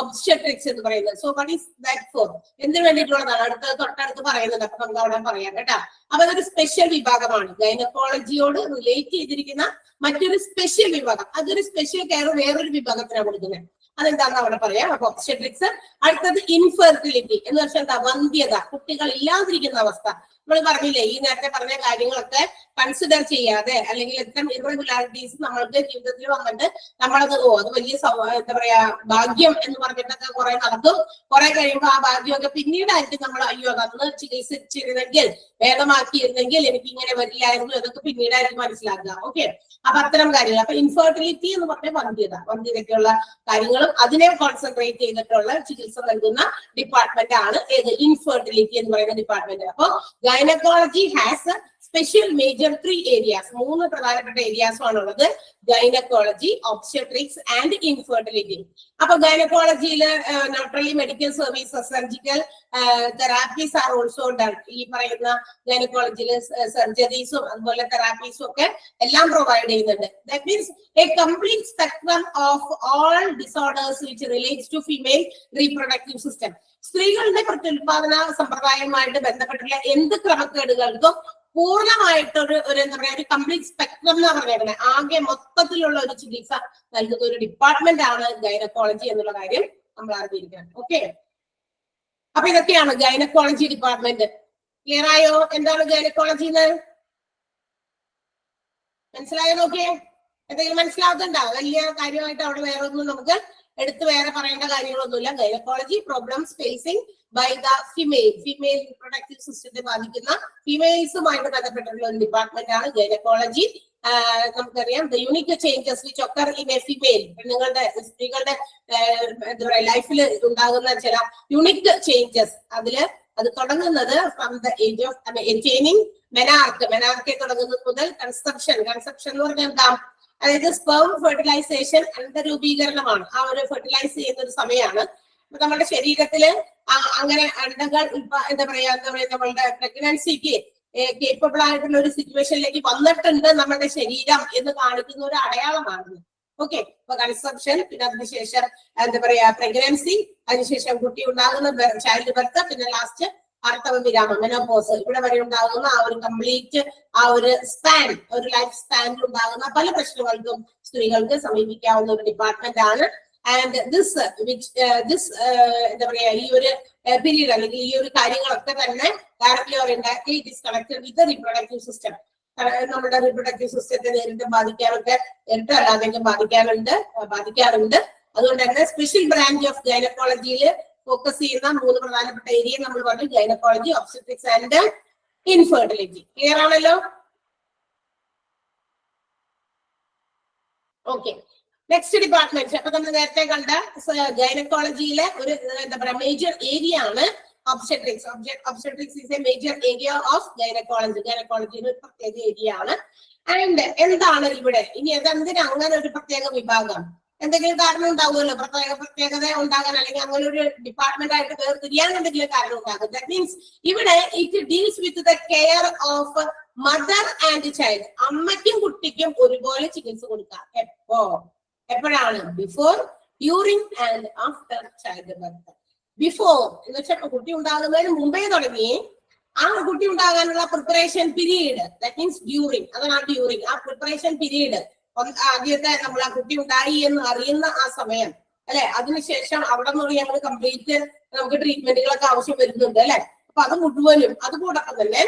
ഒബ്സ്റ്റെട്രിക്സ് എന്ന് പറയുന്നത്. So what is that for? എന്തിനു വേണ്ടിയിട്ടുള്ളതാണ്? തൊട്ടടുത്ത് പറയുന്നത്. അപ്പൊ നമുക്ക് അവിടെ പറയാം കേട്ടോ. അപ്പൊ അതൊരു സ്പെഷ്യൽ വിഭാഗമാണ്. ഗൈനക്കോളജിയോട് റിലേറ്റ് ചെയ്തിരിക്കുന്ന മറ്റൊരു സ്പെഷ്യൽ വിഭാഗം. അതൊരു സ്പെഷ്യൽ കെയർ വേറൊരു വിഭാഗത്തിനാണ് കൊടുക്കുന്നത്. അതെന്താന്ന് അവിടെ പറയാം. അപ്പൊ ഒബ്സ്റ്റെട്രിക്സ്. അടുത്തത് ഇൻഫെർട്ടിലിറ്റി എന്ന് വെച്ചാൽ എന്താ? വന്ധ്യത, കുട്ടികൾ ഇല്ലാതിരിക്കുന്ന അവസ്ഥ. നമ്മൾ പറഞ്ഞില്ലേ, ഈ നേരത്തെ പറഞ്ഞ കാര്യങ്ങളൊക്കെ കൺസിഡർ ചെയ്യാതെ അല്ലെങ്കിൽ ഇത്തരം ഇറഗുലാരിറ്റീസ് നമ്മൾക്ക് ജീവിതത്തിൽ വന്നിട്ട് നമ്മളത് അത് വലിയ എന്താ പറയാ ഭാഗ്യം എന്ന് പറഞ്ഞിട്ടൊക്കെ കുറെ നടക്കും. കുറെ കഴിയുമ്പോൾ ആ ഭാഗ്യമൊക്കെ പിന്നീടായിരിക്കും നമ്മൾ അയ്യോ അന്ന് ചികിത്സിച്ചിരുന്നെങ്കിൽ, ഭേദമാക്കിയിരുന്നെങ്കിൽ എനിക്ക് ഇങ്ങനെ വരില്ലായിരുന്നു എന്നൊക്കെ പിന്നീടായിരിക്കും മനസ്സിലാക്കുക. ഓക്കെ, അപ്പൊ അത്തരം കാര്യങ്ങൾ. അപ്പൊ ഇൻഫെർട്ടിലിറ്റി എന്ന് പറഞ്ഞ വന്ധ്യതയ്ക്കുള്ള കാര്യങ്ങളും അതിനെ കോൺസെൻട്രേറ്റ് ചെയ്തിട്ടുള്ള ചികിത്സ നൽകുന്ന ഡിപ്പാർട്ട്മെന്റ് ആണ് ഏത്? ഇൻഫെർട്ടിലിറ്റി എന്ന് പറയുന്ന ഡിപ്പാർട്ട്മെന്റ്. അപ്പൊ gynaecology has special major 3 areas. 3 പ്രധാനപ്പെട്ട ഏരിയാസ് ആണുള്ളത്: ഗൈനക്കോളജി, ഒബ്സ്റ്റെട്രിക്സ് ആൻഡ് ഇൻഫെർട്ടിലിറ്റി. അപ്പൊ ഗൈനക്കോളജിയിൽ notably medical services, surgical therapies are also done. ഈ പറയുന്ന ഗൈനക്കോളജിയിൽ സർജറീസും അതുപോലെ തെറാപ്പീസും ഒക്കെ എല്ലാം പ്രൊവൈഡ് ചെയ്യുന്നുണ്ട്. That means a complete spectrum of all disorders which relates to female reproductive system. സ്ത്രീകളുടെ പ്രത്യുൽപാദന സമ്പ്രദായവുമായിട്ട് ബന്ധപ്പെട്ടുള്ള എന്ത് ക്രമക്കേടുകൾക്കും പൂർണ്ണമായിട്ടൊരു എന്താ പറയാ ഒരു കംപ്ലീറ്റ് സ്പെക്ട്രം എന്നാ പറഞ്ഞേക്കുന്നത്. ആകെ മൊത്തത്തിലുള്ള ഒരു ചികിത്സ നൽകുന്ന ഒരു ഡിപ്പാർട്ട്മെന്റ് ആണ് ഗൈനക്കോളജി എന്നുള്ള കാര്യം നമ്മൾ അറിഞ്ഞിരിക്കണം. ഓക്കെ, അപ്പൊ ഇതൊക്കെയാണ് ഗൈനക്കോളജി ഡിപ്പാർട്ട്മെന്റ്. ക്ലിയർ ആയോ? എന്താണ് ഗൈനക്കോളജി എന്ന് മനസ്സിലായോ? നോക്കിയേ, എന്തെങ്കിലും മനസ്സിലാവുന്നുണ്ടോ? വലിയ കാര്യമായിട്ട് അവിടെ വേറെ ഒന്നും നമുക്ക് എടുത്ത് വേറെ പറയേണ്ട കാര്യങ്ങളൊന്നുമില്ല. Gynaecology problems facing by the female reproductive സിസ്റ്റത്തെ ബാധിക്കുന്ന ഫീമെയിൽസുമായിട്ട് ബന്ധപ്പെട്ടിട്ടുള്ള ഒരു ഡിപ്പാർട്ട്മെന്റ് ആണ് ഗൈനക്കോളജി. നമുക്കറിയാം the unique changes which occur in a female, സ്ത്രീകളുടെ എന്താ പറയാ ലൈഫിൽ ഉണ്ടാകുന്ന ചില യൂണിക് ചേഞ്ചസ്. അത് തുടങ്ങുന്നത് from the age of attaining menarche തുടങ്ങുന്നത് മുതൽ കൺസെപ്ഷൻ എന്ന് പറഞ്ഞാൽ എന്താ? അതായത് സ്പെർം ഫെർട്ടിലൈസേഷൻ, അണ്ടരൂപീകരണമാണ്. ആ ഒരു ഫെർട്ടിലൈസ് ചെയ്യുന്ന ഒരു സമയമാണ്. നമ്മുടെ ശരീരത്തില് അങ്ങനെ അണ്ടങ്ങൾ എന്താ പറയാ നമ്മളുടെ പ്രഗ്നൻസിക്ക് കേപ്പബിൾ ആയിട്ടുള്ള ഒരു സിറ്റുവേഷനിലേക്ക് വന്നിട്ടുണ്ട് നമ്മുടെ ശരീരം എന്ന് കാണിക്കുന്ന ഒരു അടയാളമാണ്. ഓക്കെ, ഇപ്പൊ കൺസെപ്ഷൻ, പിന്നെ അതിനുശേഷം എന്താ പറയാ പ്രഗ്നൻസി, അതിനുശേഷം കുട്ടി ഉണ്ടാകുന്ന ചൈൽഡ് ബർത്ത്, പിന്നെ ലാസ്റ്റ് ആർത്തവ വിരാമം മെനോപോസ്. ഇവിടെ വരെ ഉണ്ടാകുന്ന ആ ഒരു കംപ്ലീറ്റ് ആ ഒരു സ്പാൻ, ഒരു ലൈഫ് സ്പാനിൽ ഉണ്ടാകുന്ന പല പ്രശ്നങ്ങൾക്കും സ്ത്രീകൾക്ക് സമീപിക്കാവുന്ന ഒരു ഡിപ്പാർട്ട്മെന്റ് ആണ്. ആൻഡ് ദിസ് എന്താ പറയാ ഈ ഒരു പീരീഡ് അല്ലെങ്കിൽ ഈ ഒരു കാര്യങ്ങളൊക്കെ തന്നെ directly or indirectly it is connected with reproductive system. നമ്മുടെ റീപ്രൊഡക്റ്റീവ് സിസ്റ്റത്തെ നേരിട്ട് ബാധിക്കാനൊക്കെ, നേരിട്ട് അല്ലാതെങ്കിലും ബാധിക്കാറുണ്ട്. അതുകൊണ്ട് തന്നെ സ്പെഷ്യൽ ബ്രാഞ്ച് ഓഫ് ഗൈനക്കോളജിയിൽ ഫോക്കസ് ചെയ്യുന്ന 3 പ്രധാനപ്പെട്ട ഏരിയ നമ്മൾ പറഞ്ഞു: gynaecology, obstetrics and infertility. Clear ആണല്ലോ? Okay, next department. അപ്പൊ നമ്മൾ നേരത്തെ കണ്ട ഗൈനക്കോളജിയിലെ ഒരു എന്താ പറയാ മേജർ ഏരിയ ആണ് obstetrics. Obstetrics is a major area of gynaecology. ഗൈനക്കോളജിയുടെ ഒരു പ്രത്യേക ഏരിയ ആണ്. ആൻഡ് എന്താണ് ഇവിടെ ഇനി എന്തിനാ അങ്ങനെ ഒരു പ്രത്യേക വിഭാഗം? എന്തെങ്കിലും കാരണം ഉണ്ടാവുമല്ലോ, പ്രത്യേകത ഉണ്ടാകാൻ, അല്ലെങ്കിൽ അങ്ങനെ ഒരു ഡിപ്പാർട്ട്മെന്റ് ആയിട്ട് വേർതിരിയാൻ എന്തെങ്കിലും കാരണം ഉണ്ടാകും. ദാറ്റ് മീൻസ് ഇവിടെ it deals with the care of mother and child. അമ്മയ്ക്കും കുട്ടിക്കും ഒരുപോലെ ചികിത്സ കൊടുക്കാം. എപ്പോഴാണ്? Before, during and after child birth. Before എന്ന് വെച്ചാൽ കുട്ടി ഉണ്ടാകുന്നതിന് മുമ്പേ തുടങ്ങി ആ കുട്ടി ഉണ്ടാകാനുള്ള preparation period, that means during, അതാണ് ആ ഡ്യൂറിങ്. ആ പ്രിപ്പറേഷൻ പീരീഡ് ആദ്യത്തെ നമ്മൾ ആ കുട്ടി ഉണ്ടായി എന്ന് അറിയുന്ന ആ സമയം അല്ലെ, അതിനുശേഷം അവിടെ നിന്ന് ഞങ്ങൾ കംപ്ലീറ്റ് നമുക്ക് ട്രീറ്റ്മെന്റുകളൊക്കെ ആവശ്യം വരുന്നുണ്ട് അല്ലെ. അപ്പൊ അത് മുഴുവനും അതുകൂടാതെ തന്നെ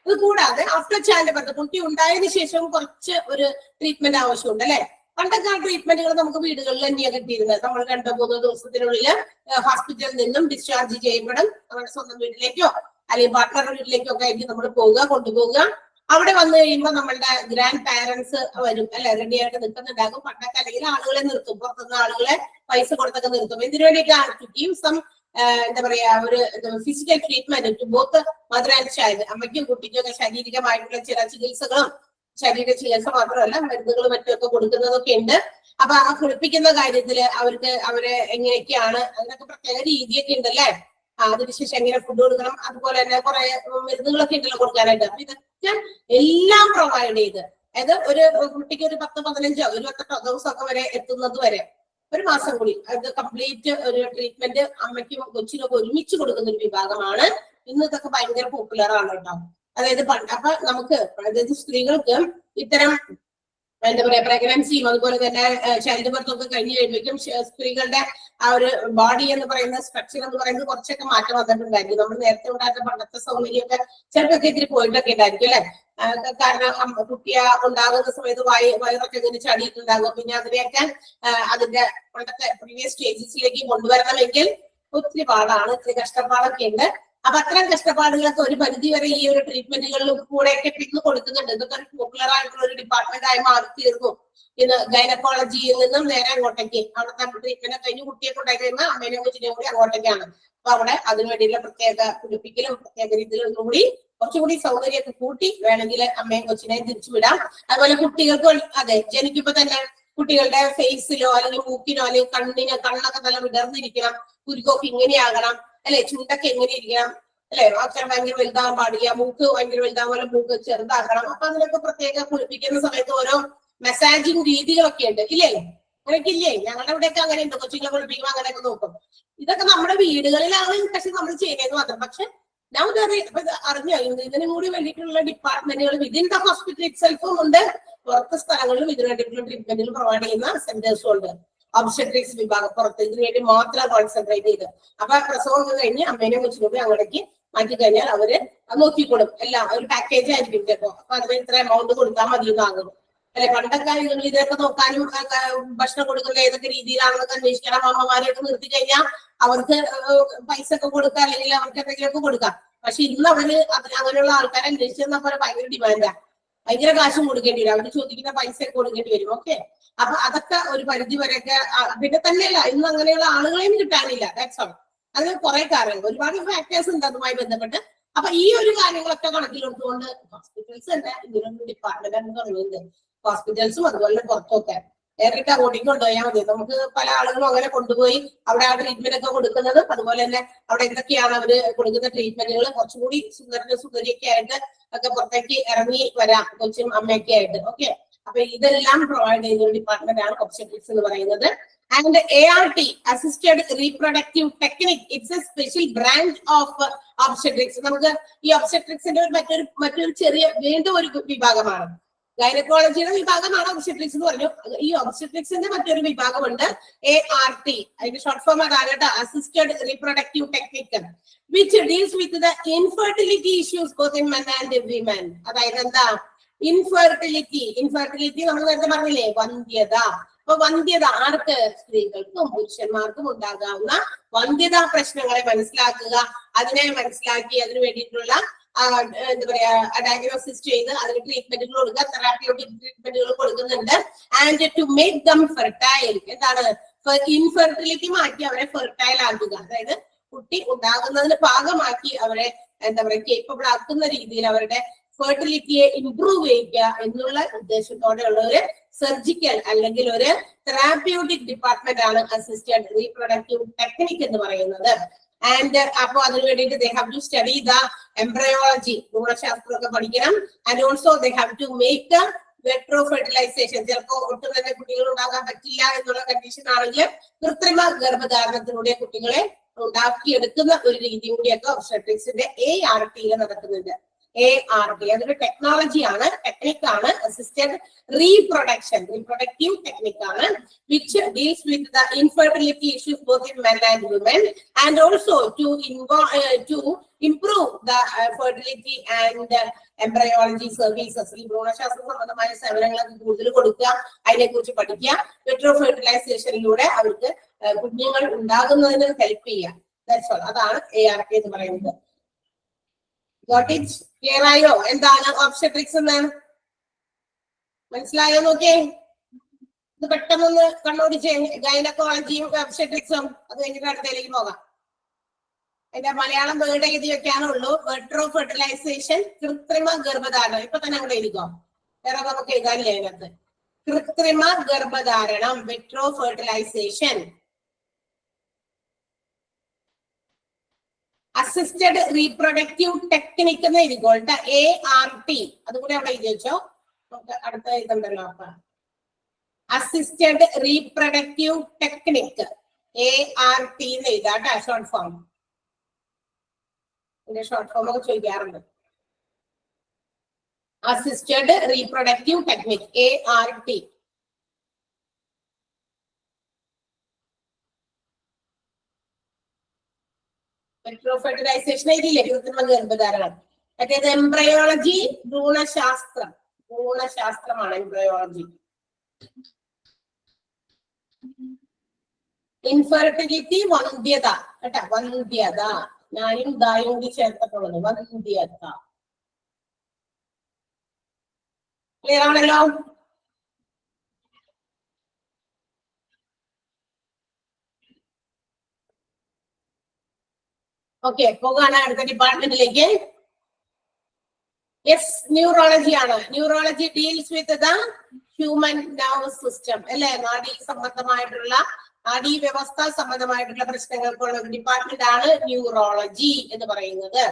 ഇത് കൂടാതെ ആഫ്റ്റർ ചൈൽഡ് ബർത്ത് കുട്ടി ഉണ്ടായതിനു ശേഷം കുറച്ച് ഒരു ട്രീറ്റ്മെന്റ് ആവശ്യമുണ്ട് അല്ലെ. പണ്ടൊക്കെ ആ ട്രീറ്റ്മെന്റുകൾ നമുക്ക് വീടുകളിൽ തന്നെയാണ് കിട്ടിയിരുന്നത്. നമ്മൾ 2-3 ദിവസത്തിനുള്ളിൽ ഹോസ്പിറ്റലിൽ നിന്നും ഡിസ്ചാർജ് ചെയ്യപ്പെടും. നമ്മുടെ സ്വന്തം വീട്ടിലേക്കോ അല്ലെങ്കിൽ പാർട്ട്ണറുടെ വീട്ടിലേക്കോ ഒക്കെ ആയിരിക്കും നമ്മൾ കൊണ്ടുപോവുക. അവിടെ വന്നു കഴിയുമ്പോൾ നമ്മളുടെ ഗ്രാൻഡ് പാരന്റ്സ് വരും അല്ലെ, റെഡി ആയിട്ട് നിൽക്കുന്നുണ്ടാകും. പണ്ടൊക്കെ അല്ലെങ്കിൽ ആളുകളെ നിർത്തും, പുറത്തുനിന്ന് ആളുകളെ പൈസ കൊടുത്തൊക്കെ നിർത്തും. ഇതിനു വേണ്ടിയിട്ട് ഗീവ് സം എന്താ പറയാ ഒരു physical treatment to both mother and child. അമ്മയ്ക്കും കുട്ടിക്കും ഒക്കെ ശാരീരികമായിട്ടുള്ള ചില ചികിത്സകളും, ശരീര ചികിത്സ മാത്രമല്ല മരുന്നുകളും മറ്റുമൊക്കെ കൊടുക്കുന്നതൊക്കെ ഉണ്ട്. അപ്പൊ ആ കുളിപ്പിക്കുന്ന കാര്യത്തില് അവരെ എങ്ങനെയൊക്കെയാണ് അതിനൊക്കെ പ്രത്യേക രീതിയൊക്കെ ഉണ്ടല്ലേ. അതിനുശേഷം എങ്ങനെ ഫുഡ് കൊടുക്കണം, അതുപോലെ തന്നെ കുറെ മരുന്നുകളൊക്കെ ഉണ്ടല്ലോ കൊടുക്കാനായിട്ട്. അപ്പൊ ഇതൊക്കെ എല്ലാം പ്രൊവൈഡ് ചെയ്ത്, അതായത് ഒരു കുട്ടിക്ക് ഒരു 10-15 28 ദിവസമൊക്കെ വരെ എത്തുന്നത് വരെ 1 മാസം കൂടി അത് കംപ്ലീറ്റ് ഒരു ട്രീറ്റ്മെന്റ് അമ്മയ്ക്കും കൊച്ചിനൊക്കെ ഒരുമിച്ച് കൊടുക്കുന്ന ഒരു വിഭാഗമാണ്. ഇന്ന് ഇതൊക്കെ ഭയങ്കര പോപ്പുലർ ആണ് കേട്ടോ. അതായത് അപ്പൊ നമുക്ക് അതായത് സ്ത്രീകൾക്ക് ഇത്തരം എന്താ പറയാ പ്രഗ്നൻസിയും അതുപോലെ തന്നെ ചൈൽഡ് ബർത്തും ഒക്കെ കഴിഞ്ഞ് കഴിയുമ്പോഴേക്കും സ്ത്രീകളുടെ ആ ഒരു ബോഡി എന്ന് പറയുന്ന സ്ട്രക്ചർ എന്ന് പറയുന്നത് കുറച്ചൊക്കെ മാറ്റം വന്നിട്ടുണ്ടായിരിക്കും. നമ്മൾ നേരത്തെ ഉണ്ടായിരുന്ന പണ്ടത്തെ സൗന്ദര്യമൊക്കെ ചിലപ്പോൾ ഇത്തിരി പോയിട്ടൊക്കെ ഉണ്ടായിരിക്കും അല്ലെ. കാരണം കുട്ടിയ ഉണ്ടാകുന്ന സമയത്ത് വയറൊക്കെ ഇങ്ങനെ ചടിയിട്ടുണ്ടാകും. പിന്നെ അതിനെയൊക്കെ അതിന്റെ പണ്ടത്തെ പ്രീവിയസ് സ്റ്റേജസിലേക്ക് കൊണ്ടുവരണമെങ്കിൽ ഒത്തിരി പാടാണ്, ഒത്തിരി കഷ്ടപ്പാടൊക്കെ ഉണ്ട്. അപ്പൊ അത്തരം കഷ്ടപ്പാടുകളൊക്കെ ഒരു പരിധി വരെ ഈ ഒരു ട്രീറ്റ്മെന്റുകളിലും കൂടെയൊക്കെ പിന്ന് കൊടുക്കുന്നുണ്ട്. ഇതൊക്കെ ഒരു പോപ്പുലർ ആയിട്ടുള്ള ഒരു ഡിപ്പാർട്ട്മെന്റ് ആയി മാറി തീർന്നു. ഇത് ഗൈനക്കോളജിയിൽ നിന്നും നേരെ അങ്ങോട്ടേക്ക് അവിടുത്തെ ട്രീറ്റ്മെന്റ് കഴിഞ്ഞ് കുട്ടിയെ കൊണ്ടായി കഴിയുമ്പോൾ അമ്മേനെയും കൊച്ചിനെയും കൂടി അങ്ങോട്ടേക്കാണ്. അപ്പൊ അവിടെ അതിനു വേണ്ടിയുള്ള പ്രത്യേക കുളിപ്പിക്കലും പ്രത്യേക രീതിയിലും ഒന്നുകൂടി കുറച്ചുകൂടി സൗകര്യമൊക്കെ കൂട്ടി വേണമെങ്കിൽ അമ്മയും കൊച്ചിനെയും തിരിച്ചുവിടാം. അതുപോലെ കുട്ടികൾക്ക് അതെ ജനിക്കുമ്പോ തന്നെ കുട്ടികളുടെ ഫേസിലോ അല്ലെങ്കിൽ മൂക്കിനോ അല്ലെങ്കിൽ കണ്ണൊക്കെ നല്ല വിടർന്നിരിക്കണം, കുരുക്കൊക്കെ ഇങ്ങനെയാകണം അല്ലെ, ചുണ്ടൊക്കെ എങ്ങനെ ഇരിക്കണം അല്ലെ, അക്ഷരം ഭയങ്കര വലുതാകാൻ പാടില്ല, മൂക്ക് ഭയങ്കര വലുതാകുമ്പോൾ മൂക്ക് ചെറുതാക്കണം. അപ്പൊ അതിനൊക്കെ പ്രത്യേക കുളിപ്പിക്കുന്ന സമയത്ത് ഓരോ മെസാജിങ് രീതികളൊക്കെ ഉണ്ട് ഇല്ലേ, അങ്ങനെയൊക്കെ ഇല്ലേ? ഞങ്ങളുടെ ഇവിടെയൊക്കെ അങ്ങനെ ഉണ്ട്. കൊച്ചുങ്ങളെ കുളിപ്പിക്കുമ്പോൾ അങ്ങനെയൊക്കെ നോക്കും. ഇതൊക്കെ നമ്മുടെ വീടുകളിലാണ് പക്ഷെ നമ്മൾ ചെയ്യുന്നത് മാത്രം. പക്ഷെ ഞാൻ അറിഞ്ഞോ ഇതിനും കൂടി വേണ്ടിയിട്ടുള്ള ഡിപ്പാർട്ട്മെന്റുകൾ വിതിൻ ദ ഹോസ്പിറ്റൽ ഇറ്റ്സെൽഫും ഉണ്ട്, പുറത്തെ സ്ഥലങ്ങളിലും ഇതിനു വേണ്ടിയിട്ടുള്ള ട്രീറ്റ്മെന്റുകൾ പ്രൊവൈഡ് ചെയ്യുന്ന സെന്റേഴ്സും ഉണ്ട്. ഒബ്സ്റ്റട്രിക്സ് വിഭാഗം പുറത്ത് ഇതിനു വേണ്ടി മാത്രം കോൺസെൻട്രേറ്റ് ചെയ്ത്. അപ്പൊ പ്രസവം കഴിഞ്ഞ് അമ്മേനെയും കൊച്ചിനും അങ്ങോട്ടേക്ക് മാറ്റി കഴിഞ്ഞാൽ അവര് നോക്കിക്കൊടും. എല്ലാം ഒരു പാക്കേജ് ആയിരിക്കും കേട്ടോ. അപ്പൊ അതിന് ഇത്ര എമൗണ്ട് കൊടുത്താൽ മതി എന്നാകും അല്ലെ. പണ്ടൊക്കെ ഇതൊക്കെ നോക്കാനും ഭക്ഷണം കൊടുക്കുന്ന ഏതൊക്കെ രീതിയിലാണെന്നൊക്കെ അന്വേഷിക്കണം. അമ്മമാരെയൊക്കെ നിർത്തി കഴിഞ്ഞാൽ അവർക്ക് പൈസ ഒക്കെ കൊടുക്കാം അല്ലെങ്കിൽ അവർക്ക് എന്തെങ്കിലുമൊക്കെ കൊടുക്കാം. പക്ഷെ ഇന്ന് അവര് അങ്ങനെയുള്ള ആൾക്കാരെ അന്വേഷിച്ചെന്ന പോലെ ഭയങ്കര ഡിമാൻഡാ, ഭയങ്കര കാശും കൊടുക്കേണ്ടി വരും. അവര് ചോദിക്കുന്ന പൈസ ഒക്കെ കൊടുക്കേണ്ടി വരും. ഓക്കെ, അപ്പൊ അതൊക്കെ ഒരു പരിധി വരെയൊക്കെ. പിന്നെ തന്നെയല്ല ഇന്ന് അങ്ങനെയുള്ള ആളുകളെയും കിട്ടാനില്ല. That's all. അതിന് കുറെ കാര്യങ്ങൾ ഒരുപാട് ഫാക്ടേഴ്സ് ഉണ്ട് അതുമായി ബന്ധപ്പെട്ട്. അപ്പൊ ഈ ഒരു കാര്യങ്ങളൊക്കെ കണക്കിലെടുത്തുകൊണ്ട് ഹോസ്പിറ്റൽസ് തന്നെ ഇതിനൊരു ഡിപ്പാർട്ട്മെന്റ് എന്ന് പറയുന്നത്. ഹോസ്പിറ്റൽസും അതുപോലെ പുറത്തൊക്കെ നേരിട്ട് അങ്ങോട്ടേക്ക് കൊണ്ടുപോയാൽ മതി. നമുക്ക് പല ആളുകളും അങ്ങനെ കൊണ്ടുപോയി അവിടെ ആ ട്രീറ്റ്മെന്റ് ഒക്കെ കൊടുക്കുന്നത്. അതുപോലെ തന്നെ അവിടെ എന്തൊക്കെയാണ് അവര് കൊടുക്കുന്ന ട്രീറ്റ്മെന്റുകൾ കുറച്ചുകൂടി സുന്ദരിയൊക്കെ ആയിട്ട് ഒക്കെ പുറത്തേക്ക് ഇറങ്ങി വരാം കൊച്ചും അമ്മയൊക്കെ ആയിട്ട്. ഓക്കെ, അപ്പൊ ഇതെല്ലാം പ്രൊവൈഡ് ചെയ്യുന്ന ഒരു ഡിപ്പാർട്ട്മെന്റ് ആണ് ഒബ്സ്റ്റട്രിക്സ് എന്ന് പറയുന്നത്. And ART assisted reproductive technique it's A special branch of obstetrics. നമുക്ക് ഈ ഒബ്സ്റ്റട്രിക്സിന്റെ മറ്റൊരു ചെറിയ വീണ്ടും ഒരു വിഭാഗമാണ്. ഗൈനക്കോളജിയുടെ വിഭാഗമാണ് ഒബ്സ്റ്റട്രിക്സ് എന്ന് പറഞ്ഞു. ഈ ഒബ്സ്റ്റട്രിക്സിന്റെ മറ്റൊരു വിഭാഗമുണ്ട് ART. അതിന്റെ ഷോർട്ട് ഫോം അതാണ് കേട്ടോ, assisted reproductive technique, which deals with the infertility issues both in men and women. അതായത് എന്താ ഇൻഫെർട്ടിലിറ്റി നമ്മൾ നേരത്തെ പറഞ്ഞില്ലേ, വന്ധ്യത. അപ്പൊ വന്ധ്യത ആർക്ക്? സ്ത്രീകൾക്കും പുരുഷന്മാർക്കും ഉണ്ടാകാവുന്ന വന്ധ്യതാ പ്രശ്നങ്ങളെ മനസ്സിലാക്കുക, അതിനെ മനസ്സിലാക്കി അതിനു വേണ്ടിയിട്ടുള്ള എന്താ പറയാ ഡയഗ്നോസിസ് ചെയ്ത് അതിന് ട്രീറ്റ്മെന്റുകൾ കൊടുക്കുക, തെറാപ്പിയോട്ടിക് ട്രീറ്റ്മെന്റുകൾ കൊടുക്കുന്നുണ്ട്. And to make them fertile, എന്താണ് ഇൻഫെർട്ടിലിറ്റി മാറ്റി അവരെ ഫെർട്ടൈൽ ആക്കുക, അതായത് കുട്ടി ഉണ്ടാകുന്നതിന് പാകമാക്കി അവരെ എന്താ പറയുക കേപ്പബിൾ ആക്കുന്ന രീതിയിൽ അവരുടെ ഫെർട്ടിലിറ്റിയെ ഇംപ്രൂവ് ചെയ്യുക എന്നുള്ള ഉദ്ദേശത്തോടെയുള്ള ഒരു സർജിക്കൽ അല്ലെങ്കിൽ ഒരു തെറാപ്യൂട്ടിക് ഡിപ്പാർട്ട്മെന്റ് ആണ് അസിസ്റ്റഡ് റീപ്രൊഡക്റ്റീവ് ടെക്നിക് എന്ന് പറയുന്നത്. ആൻഡ് അപ്പൊ അതിനു വേണ്ടിയിട്ട് they have to study the embryology, ഭ്രൂണശാസ്ത്രമൊക്കെ പഠിക്കണം. And also they have to make vitro fertilisation, ചിലപ്പോൾ ഒട്ടും തന്നെ കുട്ടികൾ ഉണ്ടാകാൻ പറ്റില്ല എന്നുള്ള കണ്ടീഷൻ ആണെങ്കിൽ കൃത്രിമ ഗർഭധാരണത്തിലൂടെ കുട്ടികളെ ഉണ്ടാക്കിയെടുക്കുന്ന ഒരു രീതി കൂടിയൊക്കെ ഒബ്സ്റ്റട്രിക്സിന്റെ ART നടക്കുന്നുണ്ട്. ART അതൊരു ടെക്നോളജിയാണ്, ടെക്നിക്കാണ്, അസിസ്റ്റഡ് റീപ്രൊഡക്റ്റീവ് ടെക്നിക്കാണ്, which deals with the infertility issues both in men and women, and also to improve the fertility and embryology services. ഈ ഭ്രൂണശാസ്ത്ര സംബന്ധമായ സേവനങ്ങളൊക്കെ കൂടുതൽ കൊടുക്കുക, അതിനെക്കുറിച്ച് പഠിക്കുക, വെട്രോ ഫെർട്ടിലൈസേഷനിലൂടെ അവർക്ക് കുഞ്ഞുങ്ങൾ ഉണ്ടാകുന്നതിന് ഹെൽപ്പ് ചെയ്യുക. That's all. അതാണ് ART എന്ന് പറയുന്നത്. Got it? Clear ആയോ എന്താണ് ഒബ്സ്റ്റട്രിക്സ് എന്ന്? മനസ്സിലായോ? നോക്കിയേ, ഇത് പെട്ടെന്നൊന്ന് കണ്ണോടിച്ചേ. ഗൈനക്കോളജിയും ഒബ്സ്റ്റട്രിക്സും അത് കഴിഞ്ഞിട്ട് അടുത്തേക്ക് പോകാം. അതിന്റെ മലയാളം വേർഡ് എഴുതി വെക്കാനുള്ളൂ. വെട്രോ ഫെർട്ടിലൈസേഷൻ, കൃത്രിമ ഗർഭധാരണം. ഇപ്പൊ തന്നെ അങ്ങോട്ട് എഴുതിക്കോ, വേറെ നമുക്ക് എഴുതാനില്ല അതിനകത്ത്. കൃത്രിമ ഗർഭധാരണം, വെട്രോ ഫെർട്ടിലൈസേഷൻ. അസിസ്റ്റഡ് റീപ്രൊഡക്റ്റീവ് ടെക്നിക് എന്ന് എഴുതിക്കോട്ടെ, ART. അതുകൂടെ അവിടെ എഴുതി വെച്ചോ, നമുക്ക് അടുത്ത എഴുതണ്ടല്ലോ. അപ്പൊ അസിസ്റ്റഡ് റീപ്രൊഡക്റ്റീവ് ടെക്നിക് ART എന്ന് എഴുതാട്ടെ, ഷോർട്ട് ഫോം. ഇതിന്റെ ഷോർട്ട് ഫോം ഒക്കെ ചോദിക്കാറുണ്ട്. Assisted reproductive technique ART. Vitro fertilisation എഴുതിയില്ലേ, കൃത്രിമ ഗർഭധാരണം. മറ്റേത് എംബ്രയോളജി, ഭ്രൂണശാസ്ത്രമാണ് എംബ്രയോളജി. ഇൻഫെർട്ടിലിറ്റി, വന്ധ്യത കേട്ടാ, വന്ധ്യത. ഞാനും ദായും കൂടി ചേർത്തിട്ടുള്ളത് വന്ധ്യത. ക്ലിയർ ആണല്ലോ? ഓക്കെ, പോകാണ് അടുത്ത ഡിപ്പാർട്ട്മെന്റിലേക്ക്. യെസ്, ന്യൂറോളജി ആണ്. Neurology deals with the human nerve system അല്ലെ, നാഡീ സംബന്ധമായിട്ടുള്ള, നാഡീ വ്യവസ്ഥ സംബന്ധമായിട്ടുള്ള പ്രശ്നങ്ങൾക്കുള്ള ഒരു ഡിപ്പാർട്ട്മെന്റ് ആണ് ന്യൂറോളജി എന്ന് പറയുന്നത്.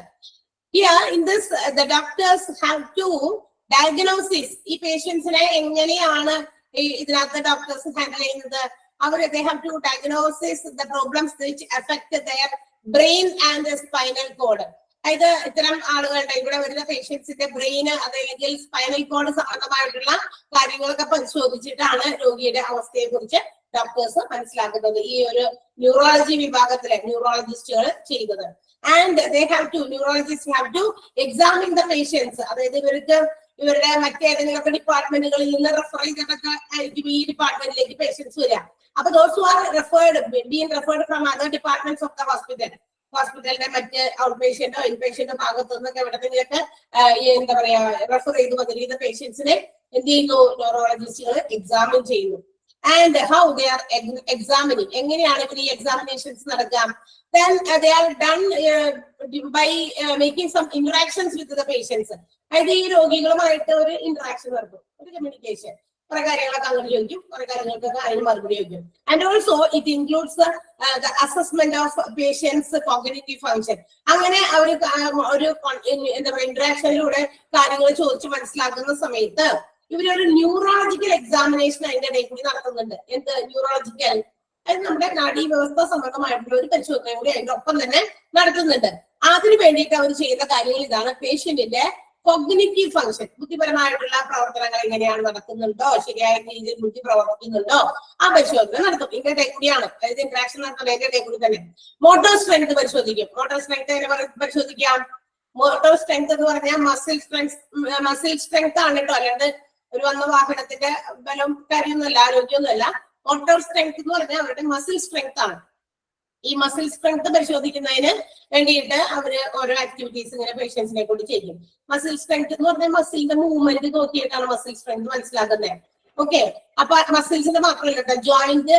Here in this the doctors have to diagnosis. ഈ പേഷ്യൻസിനെ എങ്ങനെയാണ് ഇതിനകത്ത് ഡോക്ടേഴ്സ് ഹാൻഡിൽ ചെയ്യുന്നത്? they have to diagnosis the problems which affect their brain and the spinal cord. അതായത് ഇത്തരം ആളുകളുടെ ഇവിടെ വരുന്ന പേഷ്യൻസിന്റെ ബ്രെയിന് അതല്ലെങ്കിൽ സ്പൈനൽ കോഡ് സംബന്ധമായിട്ടുള്ള കാര്യങ്ങളൊക്കെ പരിശോധിച്ചിട്ടാണ് രോഗിയുടെ അവസ്ഥയെ കുറിച്ച് ഡോക്ടേഴ്സ് മനസ്സിലാക്കുന്നത്. ഈ ഒരു ന്യൂറോളജി വിഭാഗത്തിലെ ന്യൂറോളജിസ്റ്റുകൾ ചെയ്യുന്നത്. And neurologist have to examine the patients. അതായത് ഇവർക്ക് ഇവരുടെ മറ്റേതെങ്കിലുമൊക്കെ ഡിപ്പാർട്ട്മെന്റുകളിൽ നിന്ന് റെഫർ ചെയ്തിട്ടൊക്കെ ആയിരിക്കും ഈ ഡിപ്പാർട്ട്മെന്റിലേക്ക് പേഷ്യൻസ് വരിക. അപ്പൊ those who are being referred from other departments of the ഹോസ്പിറ്റലിന്റെ മറ്റ് ഔട്ട് പേഷ്യന്റോ ഇൻപേഷ്യന്റോ ഭാഗത്തു നിന്നൊക്കെ എവിടെയെങ്കിലൊക്കെ എന്താ പറയാ റെഫർ ചെയ്ത് വന്നിരിക്കുന്ന പേഷ്യൻസിനെ എന്ത് ചെയ്യുന്നു? ന്യൂറോളജിസ്റ്റുകൾ എക്സാമിൻ ചെയ്യുന്നു. And how they are examining, എങ്ങനെയാണ് ഇവർ ഈ എക്സാമിനേഷൻസ് നടക്കുക? Then they are done by making some interactions with the patients. അതായത് ഈ രോഗികളുമായിട്ട് ഒരു ഇന്ററാക്ഷൻ നടത്തും, ഒരു കമ്മ്യൂണിക്കേഷൻ. കുറെ കാര്യങ്ങളൊക്കെ അങ്ങോട്ട് ചോദിക്കും, കുറെ കാര്യങ്ങൾക്കൊക്കെ അതിന് മറുപടി ചോദിക്കും. And also it includes the assessment of patient's cognitive function. അങ്ങനെ അവർ ഒരു എന്താ പറയുക ഇന്ററാക്ഷനിലൂടെ കാര്യങ്ങൾ ചോദിച്ച് മനസ്സിലാക്കുന്ന സമയത്ത് ഇവരൊരു ന്യൂറോളജിക്കൽ എക്സാമിനേഷൻ അതിന്റെ ഇടയിൽ കൂടി നടത്തുന്നുണ്ട്. എന്ത് ന്യൂറോളജിക്കൽ? അത് നമ്മുടെ നാഡീ വ്യവസ്ഥ സംബന്ധമായിട്ടുള്ള ഒരു പരിശോധന കൂടി അതിന്റെ ഒപ്പം തന്നെ നടത്തുന്നുണ്ട്. അതിനു വേണ്ടിയിട്ട് അവർ ചെയ്യുന്ന കാര്യങ്ങൾ ഇതാണ്: പേഷ്യന്റിന്റെ കോഗ്നിറ്റീവ് ഫങ്ഷൻ, ബുദ്ധിപരമായിട്ടുള്ള പ്രവർത്തനങ്ങൾ എങ്ങനെയാണ് നടക്കുന്നുണ്ടോ, ശരിയായ രീതിയിൽ ബുദ്ധി പ്രവർത്തിക്കുന്നുണ്ടോ, ആ പരിശോധന നടത്തും. ഇതിന്റെ ഇടയിൽ കൂടിയാണ്, അതായത് ഇന്ററാക്ഷൻ നടത്തുന്നതിന്റെ ഇടയിൽ കൂടി തന്നെ. മോട്ടോർ സ്ട്രെങ്ത് പരിശോധിക്കും. മോട്ടോർ സ്ട്രെങ്ത് എങ്ങനെ പരിശോധിക്കാം? മോട്ടോർ സ്ട്രെങ്ത് എന്ന് പറഞ്ഞാൽ മസിൽ സ്ട്രെങ്ത് ആണ് കേട്ടോ, അല്ലാണ്ട് ഒരു വന്ന വാഹനത്തിന്റെ ബലം കാര്യമൊന്നുമല്ല, ആരോഗ്യമൊന്നുമല്ല. മോട്ടോർ സ്ട്രെങ്ത് എന്ന് പറഞ്ഞാൽ അവരുടെ മസിൽ സ്ട്രെങ്ത് ആണ്. ഈ മസിൽ സ്ട്രെങ്ത് പരിശോധിക്കുന്നതിന് വേണ്ടിയിട്ട് അവര് ഓരോ ആക്ടിവിറ്റീസ് ഇങ്ങനെ പേഷ്യൻസിനെ കൊണ്ട് ചെയ്യും. മസിൽ സ്ട്രെങ്ത് എന്ന് പറഞ്ഞാൽ മസിലിന്റെ മൂവ്മെന്റ് നോക്കിയിട്ടാണ് മസിൽ സ്ട്രെങ്ത് മനസ്സിലാക്കുന്നത്. ഓക്കെ, അപ്പൊ മസിൽസിന്റെ മാത്രമല്ല ജോയിന്റ്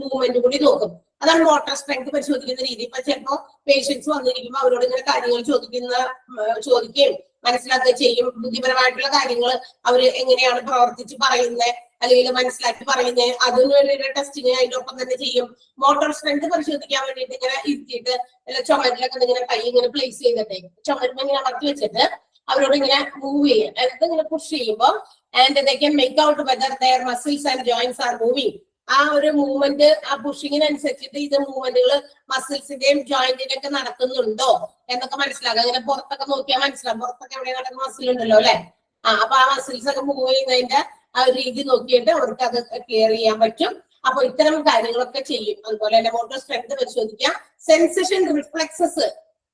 മൂവ്മെന്റ് കൂടി നോക്കും. അതാണ് മോട്ടോർ സ്ട്രെങ്ത് പരിശോധിക്കുന്ന രീതി. ഇപ്പൊ ചിലപ്പോ പേഷ്യൻസ് വന്നിരിക്കുമ്പോൾ അവരോട് ഇങ്ങനെ കാര്യങ്ങൾ ചോദിക്കുകയും മനസ്സിലാക്കുക ചെയ്യും. ബുദ്ധിപരമായിട്ടുള്ള കാര്യങ്ങൾ അവര് എങ്ങനെയാണ് പ്രവർത്തിച്ച് പറയുന്നത് അല്ലെങ്കിൽ മനസ്സിലാക്കി പറയുന്നത്, അതിന് വേണ്ടിയിട്ട് ടെസ്റ്റിങ് അതിന്റെ ഒപ്പം തന്നെ ചെയ്യും. മോട്ടോർ സ്ട്രെങ്ത് പരിശോധിക്കാൻ വേണ്ടിയിട്ട് ഇങ്ങനെ ഇരുത്തിയിട്ട് ചുമരിലൊക്കെ ഇങ്ങനെ കൈ ഇങ്ങനെ പ്ലേസ് ചെയ്തിട്ടേ ചുമരുമ്പോ ഇങ്ങനെ അമർത്തി വെച്ചിട്ട് അവരോട് ഇങ്ങനെ മൂവ് ചെയ്യാം, അതായത് ഇങ്ങനെ പുഷ് ചെയ്യുമ്പോൾ and they can make out whether their muscles and joints are moving. ആ ഒരു മൂവ്മെന്റ്, ആ പുഷിങ്ങിനനുസരിച്ചിട്ട് ഇത് മൂവ്മെന്റുകൾ മസിൽസിന്റെയും ജോയിന്റിന്റെ ഒക്കെ നടക്കുന്നുണ്ടോ എന്നൊക്കെ മനസ്സിലാക്കാം. അങ്ങനെ പുറത്തൊക്കെ നോക്കിയാൽ മനസ്സിലാവും, പുറത്തൊക്കെ എവിടെ നടക്കുന്ന മസിൽ ഉണ്ടല്ലോ അല്ലെ. അപ്പൊ ആ മസിൽസ് ഒക്കെ മൂവ് ചെയ്യുന്നതിന്റെ ആ ഒരു രീതി നോക്കിയിട്ട് അവർക്ക് അത് ക്ലിയർ ചെയ്യാൻ പറ്റും. അപ്പൊ ഇത്തരം കാര്യങ്ങളൊക്കെ ചെയ്യും. അതുപോലെ തന്നെ മോട്ടോർ സ്ട്രെങ്ത് പരിശോധിക്കാം. സെൻസേഷൻ റിഫ്ലെക്സസ്,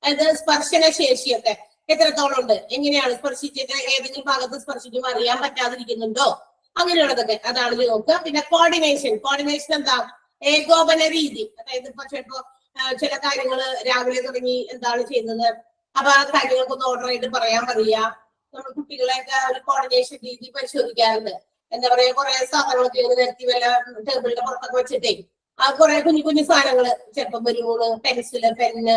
അതായത് സ്പർശന ശേഷിയൊക്കെ എത്രത്തോളം ഉണ്ട്, എങ്ങനെയാണ് സ്പർശിച്ചിട്ട് ഏതെങ്കിലും ഭാഗത്ത് സ്പർശിക്കുമ്പോൾ അറിയാൻ പറ്റാതിരിക്കുന്നുണ്ടോ, അങ്ങനെയുള്ളതൊക്കെ അതാണ് നോക്കുക. പിന്നെ കോർഡിനേഷൻ എന്താ, ഏകോപന രീതി. അതായത് ഇപ്പൊ ചിലപ്പോ ചില കാര്യങ്ങൾ രാവിലെ തുടങ്ങി എന്താണ് ചെയ്യുന്നത്, അപ്പൊ ആ കാര്യങ്ങൾക്കൊന്ന് ഓർഡർ ആയിട്ട് പറയാൻ പറയുക. നമ്മൾ കുട്ടികളെയൊക്കെ ഒരു കോർഡിനേഷൻ രീതി പരിശോധിക്കാറുണ്ട്. എന്താ പറയാ, കുറെ സാധനങ്ങളൊക്കെ നിരത്തി വല്ല ടേബിളിന്റെ പുറത്തൊക്കെ വെച്ചിട്ടേ ആ കുറെ കുഞ്ഞു കുഞ്ഞു സാധനങ്ങള്, ചിലപ്പോ ബലൂണ്, പെൻസില്, പെന്ന്,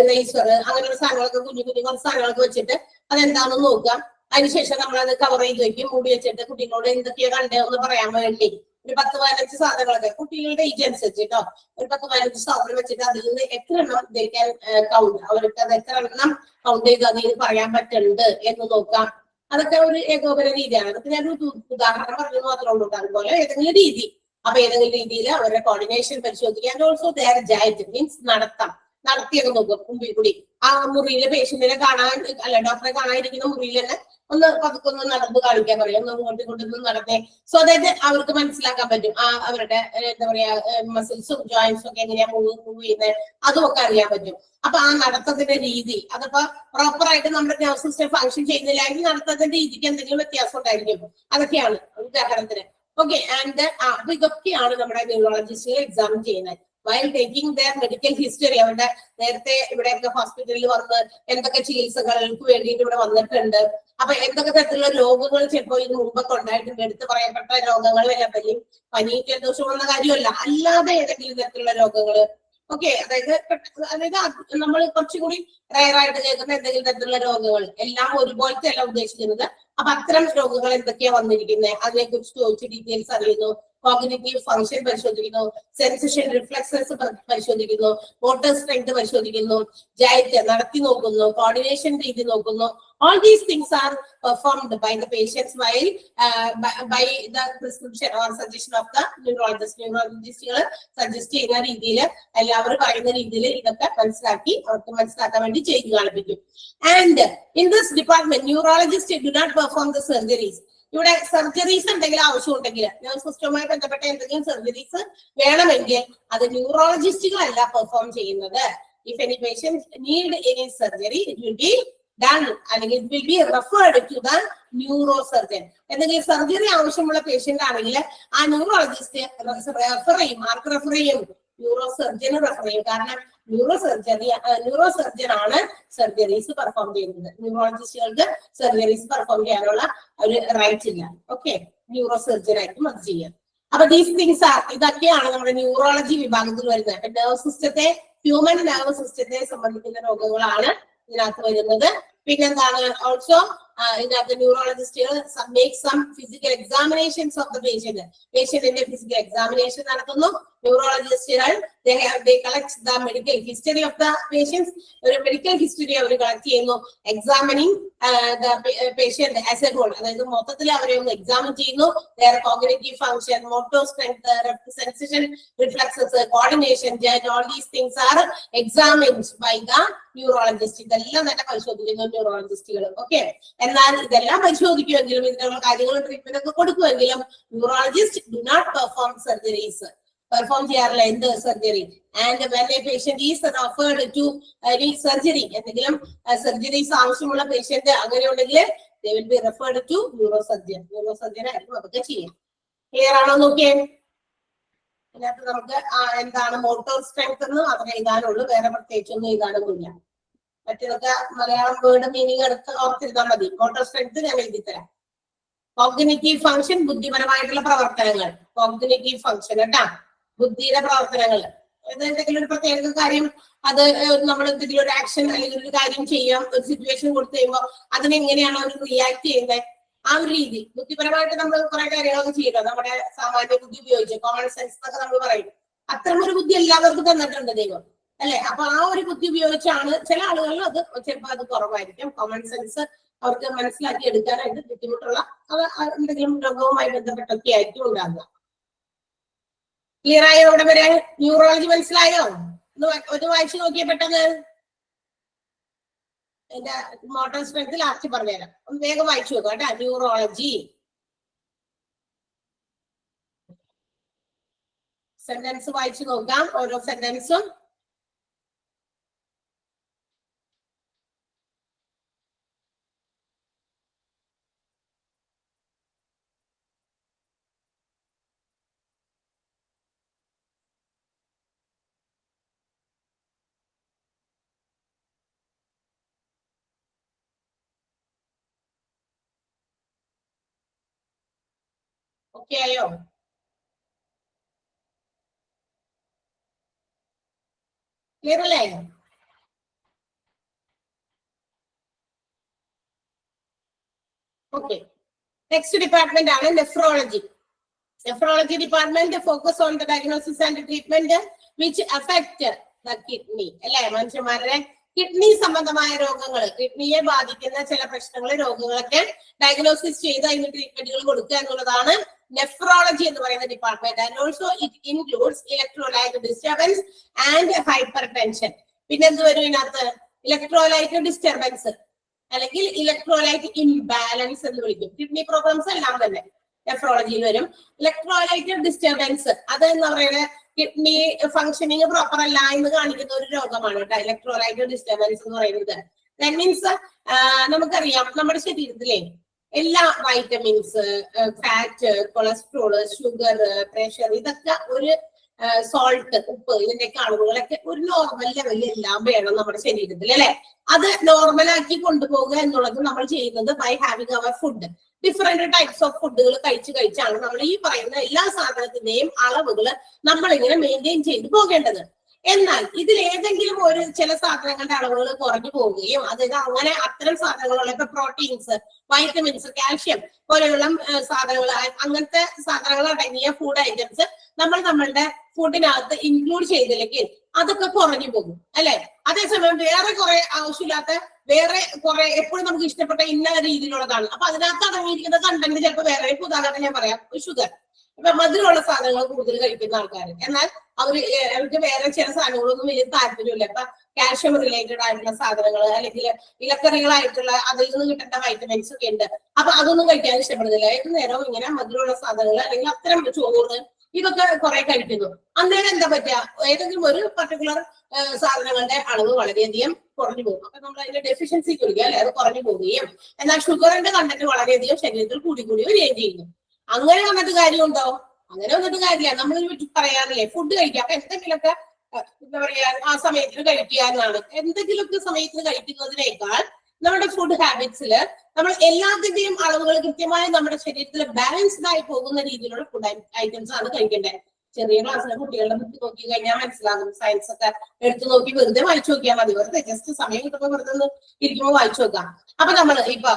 ഇറേസർ, അങ്ങനെയുള്ള സാധനങ്ങളൊക്കെ കുഞ്ഞു കുഞ്ഞു കുറച്ച് സാധനങ്ങളൊക്കെ വെച്ചിട്ട് അതെന്താണെന്ന് നോക്കാം. അതിനുശേഷം നമ്മളത് കവർ ചെയ്ത് വെക്കും, മൂടി വെച്ചിട്ട് കുട്ടികളോട് എന്തൊക്കെയാ കണ്ടതെന്ന് പറയാൻ വേണ്ടി ഒരു 10-15 സാധനങ്ങളൊക്കെ കുട്ടികളുടെ ഏജ് അനുസരിച്ച് കേട്ടോ, ഒരു 10-15 സാധനം വെച്ചിട്ട് അതിൽ നിന്ന് എത്ര എണ്ണം കൗണ്ട്, അവർക്ക് അത് എത്ര എണ്ണം കൗണ്ട് ചെയ്ത് അതിൽ പറയാൻ പറ്റുന്നുണ്ട് എന്ന് നോക്കാം. അതൊക്കെ ഒരു ഏകോപന രീതിയാണ്. അതൊക്കെ ഞാൻ ഒരു ഉദാഹരണം പറഞ്ഞു മാത്രമേ ഉള്ളൂ. അതുപോലെ ഏതെങ്കിലും രീതി, അപ്പൊ ഏതെങ്കിലും രീതിയിൽ അവരുടെ കോർഡിനേഷൻ പരിശോധിക്കാൻ. ഓൾസോ ദെയർ ജൈറ്റ് മീൻസ് നടത്തിയൊക്കെ നോക്കും. മുമ്പിൽ കൂടി ആ മുറിയിലെ പേഷ്യന്റിനെ കാണാൻ, അല്ല ഡോക്ടറെ കാണാതിരിക്കുന്ന മുറിയിൽ തന്നെ ഒന്ന് പതുക്കൊന്ന് നടന്ന് കാണിക്കാൻ പറയും, ഒന്ന് ഇങ്ങോട്ട് കൊണ്ടൊന്നും നടന്നേ. സോ അതായത് അവർക്ക് മനസ്സിലാക്കാൻ പറ്റും ആ അവരുടെ എന്താ പറയാ മസിൽസും ജോയിന്റ്സും ഒക്കെ എങ്ങനെയാ മൂവ് ചെയ്യുന്നത്, അതും ഒക്കെ അറിയാൻ പറ്റും. അപ്പൊ ആ നടത്തത്തിന്റെ രീതി അതിപ്പോ പ്രോപ്പർ ആയിട്ട് നമ്മുടെ നെർവസ് സിസ്റ്റം ഫംഗ്ഷൻ ചെയ്യുന്നില്ലെങ്കിൽ നടത്തത്തിന്റെ രീതിക്ക് എന്തെങ്കിലും വ്യത്യാസം ഉണ്ടായിരിക്കും. അതൊക്കെയാണ് ഉദാഹരണത്തിന്. ഓക്കെ, ആൻഡ് അപ്പൊ ഇതൊക്കെയാണ് നമ്മുടെ ന്യൂറോളജിസ്റ്റുകൾ എക്സാമിൻ ചെയ്യുന്നത്. While taking their medical history, അവരുടെ നേരത്തെ ഇവിടെയൊക്കെ ഹോസ്പിറ്റലിൽ വന്ന് എന്തൊക്കെ ചികിത്സകൾക്ക് വേണ്ടിയിട്ട് ഇവിടെ വന്നിട്ടുണ്ട്, അപ്പൊ എന്തൊക്കെ തരത്തിലുള്ള രോഗങ്ങൾ ചിലപ്പോൾ ഇതിന് മുമ്പൊക്കെ ഉണ്ടായിട്ടുണ്ട്, എടുത്ത് പറയപ്പെട്ട രോഗങ്ങൾ എല്ലാം പനി ജലദോഷം വന്ന കാര്യമല്ല, അല്ലാതെ ഏതെങ്കിലും തരത്തിലുള്ള രോഗങ്ങള്. ഓക്കെ, അതായത് നമ്മൾ കുറച്ചുകൂടി റയർ ആയിട്ട് കേൾക്കുന്ന എന്തെങ്കിലും തരത്തിലുള്ള രോഗങ്ങൾ എല്ലാം ഒരുപോലത്തെ അല്ല ഉദ്ദേശിക്കുന്നത്. അപ്പൊ അത്തരം രോഗങ്ങൾ എന്തൊക്കെയാ വന്നിരിക്കുന്നത് അതിനെ കുറിച്ച് ചോദിച്ച് ഡീറ്റെയിൽസ് അറിയുന്നു. കോഗ്നിറ്റീവ് ഫംഗ്ഷൻ പരിശോധിക്കുന്നു, സെൻസേഷൻ റിഫ്ലെക്സസ് പരിശോധിക്കുന്നു, മോട്ടോർ സ്ട്രെങ്ത് പരിശോധിക്കുന്നു, ജൈറ്റ് നടത്തി നോക്കുന്നു, കോർഡിനേഷൻ രീതി നോക്കുന്നു. All these things are performed by the patients while by the prescription or suggestion of the neurologist. ന്യൂറോളജിസ്റ്റുകൾ സജസ്റ്റ് ചെയ്യുന്ന രീതിയിൽ, എല്ലാവരും പറയുന്ന രീതിയിൽ ഇതൊക്കെ മനസ്സിലാക്കി അവർക്ക് മനസ്സിലാക്കാൻ വേണ്ടി ചെയ്തു കാണിപ്പിക്കും. And in this department neurologist do not perform the surgeries. ഇവിടെ സർജറീസ് എന്തെങ്കിലും ആവശ്യമുണ്ടെങ്കിൽ, നെർവസ് സിസ്റ്റവുമായി ബന്ധപ്പെട്ട എന്തെങ്കിലും സർജറീസ് വേണമെങ്കിൽ അത് ന്യൂറോളജിസ്റ്റുകളല്ല പെർഫോം ചെയ്യുന്നത്. If any patient need any surgery it will be done, അല്ലെങ്കിൽ it will be referred to the neuro surgeon. എന്തെങ്കിലും സർജറി ആവശ്യമുള്ള പേഷ്യന്റ് ആണെങ്കിൽ ആ ന്യൂറോളജിസ്റ്റ് റെഫർ ചെയ്യും. ആർക്ക് റെഫർ ചെയ്യും? ന്യൂറോ സർജന് റെഫർ ചെയ്യും. കാരണം ന്യൂറോ സർജൻ ആണ് സർജറീസ് പെർഫോം ചെയ്യുന്നത്. ന്യൂറോളജിസ്റ്റുകൾക്ക് സർജറീസ് പെർഫോം ചെയ്യാനുള്ള ഒരു റൈറ്റ് ഇല്ല. ഓക്കെ, ന്യൂറോ സർജൻ ആയിരിക്കും അത് ചെയ്യാം. അപ്പൊ ദീസ് തിങ്സ് ആർ, ഇതൊക്കെയാണ് നമ്മുടെ ന്യൂറോളജി വിഭാഗത്തിൽ വരുന്നത്. അപ്പൊ നെർവ് സിസ്റ്റത്തെ, ഹ്യൂമൻ നെർവ് സിസ്റ്റത്തെ സംബന്ധിക്കുന്ന രോഗങ്ങളാണ് ഇതിനകത്ത് വരുന്നത്. പിന്നെന്താണ്, ഓൾസോ ഇതിനകത്ത് ന്യൂറോളജിസ്റ്റുകൾ make some physical examinations of the patient. പേഷ്യന്റിന്റെ ഫിസിക്കൽ എക്സാമിനേഷൻ നടത്തുന്നു. ന്യൂറോളജിസ്റ്റുകൾ they collect the medical history of the patients. ഒരു മെഡിക്കൽ ഹിസ്റ്ററി അവർ കളക്ട് ചെയ്യുന്നു. Examining the patient as a whole, അതായത് മൊത്തത്തിൽ അവരെ ഒന്ന് എക്സാമിൻ ചെയ്യുന്നു. their cognitive function, motor strength, sensation reflexes, coordination, all these things are examined by the neurologist. ഇതെല്ലാം തന്നെ പരിശോധിക്കുന്നു ന്യൂറോളജിസ്റ്റുകൾ. ഓക്കെ, എന്നാൽ ഇതെല്ലാം പരിശോധിക്കുമെങ്കിലും ഇതിനുള്ള കാര്യങ്ങൾ ട്രീറ്റ്മെന്റ് ഒക്കെ കൊടുക്കുമെങ്കിലും neurologist do not perform surgeries, perform ചെയ്യാറില്ല എന്ത് surgery. And when a patient is referred to any surgery, എന്തെങ്കിലും സർജറീസ് ആവശ്യമുള്ള പേഷ്യന്റ് അങ്ങനെ ഉണ്ടെങ്കിൽ they will be referred to neurosurgeon. ന്യൂറോസർജൻ ആയിരിക്കും അതൊക്കെ ചെയ്യാം. ക്ലിയർ ആണോ നോക്കിയേ? അതിനകത്ത് നമുക്ക് എന്താണ് മോട്ടോർ സ്ട്രെങ്ത് എന്ന് മാത്രമേ എഴുതാനുള്ളൂ, വേറെ പ്രത്യേകിച്ചൊന്നും എഴുതാനൊന്നുമില്ല. മറ്റേതൊക്കെ മലയാളം വേർഡ് മീനിങ് എടുത്ത് ഓർത്തിരുന്നാൽ മതി. മോട്ടോർ സ്ട്രെങ്ത് ഞാൻ എഴുതി തരാം. കോഗ്നിറ്റീവ് ഫംഗ്ഷൻ, ബുദ്ധിപരമായിട്ടുള്ള പ്രവർത്തനങ്ങൾ. കോഗ്നിറ്റീവ് ഫംഗ്ഷൻ കേട്ടാ, ബുദ്ധിയുടെ പ്രവർത്തനങ്ങൾ. എന്തെങ്കിലും ഒരു പ്രത്യേക കാര്യം, അത് നമ്മൾ എന്തെങ്കിലും ഒരു ആക്ഷൻ അല്ലെങ്കിൽ ഒരു കാര്യം ചെയ്യാം, ഒരു സിറ്റുവേഷൻ കൊടുത്തു കഴിയുമ്പോൾ അതിനെങ്ങനെയാണ് അവർ റിയാക്ട് ചെയ്യുന്നത്, ആ ഒരു രീതി. ബുദ്ധിപരമായിട്ട് നമ്മൾ കുറെ കാര്യങ്ങളൊക്കെ ചെയ്യണം. നമ്മുടെ സാമാന്യ ബുദ്ധി ഉപയോഗിച്ച്, കോമൺ സെൻസ് എന്നൊക്കെ നമ്മൾ പറയും. അത്തരം ഒരു ബുദ്ധി എല്ലാവർക്കും തന്നിട്ടുണ്ട് ദൈവം. അല്ലെ? അപ്പൊ ആ ഒരു ബുദ്ധി ഉപയോഗിച്ചാണ് ചില ആളുകളിൽ അത് ചിലപ്പോൾ അത് കുറവായിരിക്കും. കോമൺ സെൻസ് അവർക്ക് മനസ്സിലാക്കി എടുക്കാനായിട്ട് ബുദ്ധിമുട്ടുള്ള എന്തെങ്കിലും രോഗവുമായി ബന്ധപ്പെട്ടൊക്കെ ആയിരിക്കും ഉണ്ടാകുക. ക്ലിയർ ആയോ? ഇവിടെ വരെ ന്യൂറോളജി മനസ്സിലായോ? ഒന്ന് വായിച്ചു നോക്കിയേ പെട്ടെന്ന്. എന്റെ മോട്ടോർ സ്ട്രെങ്ത് ലാസ്റ്റ് പറഞ്ഞുതരാം. ഒന്ന് വേഗം വായിച്ചു നോക്കാം കേട്ടോ. ന്യൂറോളജി സെന്റൻസ് വായിച്ചു നോക്കാം, ഓരോ സെന്റൻസും. ഓക്കെ ആയോ? ക്ലിയർ അല്ലേ? ഓക്കെ. നെക്സ്റ്റ് ഡിപ്പാർട്ട്മെന്റ് ആണ് nephrology. Nephrology department focus on the diagnosis and treatment which affect the kidney. അല്ലെ? മനുഷ്യന്മാരുടെ കിഡ്നി സംബന്ധമായ രോഗങ്ങൾ, കിഡ്നിയെ ബാധിക്കുന്ന ചില പ്രശ്നങ്ങൾ, രോഗങ്ങളൊക്കെ ഡയഗ്നോസിസ് ചെയ്ത് അതിന് ട്രീറ്റ്മെന്റുകൾ കൊടുക്കുക എന്നുള്ളതാണ് നെഫ്രോളജി എന്ന് പറയുന്ന department. And also it includes electrolyte disturbance and hyper tension. പിന്നെ എന്ത് വരും ഇതിനകത്ത്? ഇലക്ട്രോലൈറ്റ് ഡിസ്റ്റർബൻസ് അല്ലെങ്കിൽ ഇലക്ട്രോലൈറ്റ് ഇംബാലൻസ് എന്ന് വിളിക്കും. കിഡ്നി പ്രോബ്ലംസ് എല്ലാം തന്നെ നെഫ്രോളജിയിൽ വരും. ഇലക്ട്രോലൈറ്റ് ഡിസ്റ്റർബൻസ് അത് എന്ന് പറയുന്നത് കിഡ്നി ഫംഗ്ഷനിങ് പ്രോപ്പർ അല്ല എന്ന് കാണിക്കുന്ന ഒരു രോഗമാണ് കേട്ടോ ഇലക്ട്രോലൈറ്റ് ഡിസ്റ്റർബൻസ് എന്ന് പറയുന്നത്. ദാറ്റ് മീൻസ് നമുക്കറിയാം നമ്മുടെ ശരീരത്തിലെ എല്ലാ vitamins, fat, cholesterol, sugar, pressure, ഇതൊക്കെ ഒരു സോൾട്ട്, ഉപ്പ്, ഇതിന്റെയൊക്കെ അളവുകളൊക്കെ ഒരു നോർമൽ ലെവലിൽ എല്ലാം വേണം നമ്മുടെ ശരീരത്തിൽ അല്ലെ? അത് നോർമലാക്കി കൊണ്ടുപോകുക എന്നുള്ളത് നമ്മൾ ചെയ്യുന്നത് by having our food. Different types of ഫുഡുകൾ കഴിച്ചാണ് നമ്മൾ ഈ പറയുന്ന എല്ലാ സാധനത്തിന്റെയും അളവുകൾ നമ്മൾ ഇങ്ങനെ മെയിൻറ്റെയിൻ ചെയ്ത് പോകേണ്ടത്. എന്നാൽ ഇതിൽ ഏതെങ്കിലും ഒരു ചില സാധനങ്ങളുടെ അളവുകൾ കുറഞ്ഞു പോവുകയും, അതായത് അങ്ങനെ അത്തരം സാധനങ്ങളുള്ള ഇപ്പൊ പ്രോട്ടീൻസ്, വൈറ്റമിൻസ്, കാൽഷ്യം പോലെയുള്ള സാധനങ്ങൾ, അങ്ങനത്തെ സാധനങ്ങൾ അടങ്ങിയ ഫുഡ് ഐറ്റംസ് നമ്മൾ നമ്മളുടെ ഫുഡിനകത്ത് ഇൻക്ലൂഡ് ചെയ്തില്ലെങ്കിൽ അതൊക്കെ കുറഞ്ഞു പോകും അല്ലെ? അതേസമയം വേറെ കുറെ ആവശ്യമില്ലാത്ത വേറെ കുറെ എപ്പോഴും നമുക്ക് ഇഷ്ടപ്പെട്ട ഇന്ന രീതിയിലുള്ളതാണ്. അപ്പൊ അതിനകത്ത് അടങ്ങിയിരിക്കുന്ന കണ്ടന്റ് ചിലപ്പോൾ വേറെ. ഇപ്പൊ ഉദാഹരണം ഞാൻ പറയാം, ഷുഗർ. ഇപ്പൊ മധുരമുള്ള സാധനങ്ങൾ കൂടുതൽ കഴിക്കുന്ന ആൾക്കാർ, എന്നാൽ അവർക്ക് വേറെ ചില സാധനങ്ങളൊന്നും വലിയ താല്പര്യമില്ല. ഇപ്പൊ കാൽഷ്യം റിലേറ്റഡ് ആയിട്ടുള്ള സാധനങ്ങൾ അല്ലെങ്കിൽ ഇലക്കറികളായിട്ടുള്ള അതിൽ നിന്ന് കിട്ടേണ്ട വൈറ്റമിൻസ് ഒക്കെ ഉണ്ട്. അപ്പൊ അതൊന്നും കഴിക്കാൻ ഇഷ്ടപ്പെടുന്നില്ല. ഏത് നേരവും ഇങ്ങനെ മധുരമുള്ള സാധനങ്ങൾ അല്ലെങ്കിൽ അത്തരം ചോറ് ഇതൊക്കെ കുറെ കഴിക്കുന്നു. അന്നേരം എന്താ പറ്റുക? ഏതെങ്കിലും ഒരു പർട്ടിക്കുലർ സാധനങ്ങളുടെ അളവ് വളരെയധികം കുറഞ്ഞു പോകും. അപ്പൊ നമ്മൾ അതിന്റെ ഡെഫിഷ്യൻസി കൊടുക്കുക അല്ലെ? അത് കുറഞ്ഞു പോവുകയും എന്നാൽ ഷുഗറിന്റെ കണ്ടന്റ് വളരെയധികം ശരീരത്തിൽ കൂടി വരികയും ചെയ്യുന്നു. അങ്ങനെ വന്നിട്ട് കാര്യമുണ്ടോ? അങ്ങനെ വന്നിട്ട് കാര്യമില്ല. നമ്മൾ പറയാറില്ലേ ഫുഡ് കഴിക്കുക, അപ്പൊ എന്തെങ്കിലുമൊക്കെ എന്താ പറയാ ആ സമയത്തിന് കഴിക്കുക എന്നാണ്. എന്തെങ്കിലുമൊക്കെ സമയത്തിന് കഴിക്കുന്നതിനേക്കാൾ നമ്മുടെ ഫുഡ് ഹാബിറ്റ്സിൽ നമ്മൾ എല്ലാത്തിന്റെയും അളവുകൾ കൃത്യമായി നമ്മുടെ ശരീരത്തിൽ ബാലൻസ്ഡ് ആയി പോകുന്ന രീതിയിലുള്ള ഫുഡ് ഐറ്റംസ് ആണ് കഴിക്കേണ്ടത്. ചെറിയ ക്ലാസ്സിലെ കുട്ടികളുടെ ബുക്ക് നോക്കി കഴിഞ്ഞാൽ മനസ്സിലാകും. സയൻസ് ഒക്കെ എടുത്തു നോക്കി വെറുതെ വായിച്ചു നോക്കിയാൽ മതി. വെറുതെ ജസ്റ്റ് സമയം കിട്ടുമ്പോൾ വെറുതെ ഒന്ന് ഇരിക്കുമ്പോൾ വായിച്ചു നോക്കാം. അപ്പൊ നമ്മൾ ഇപ്പൊ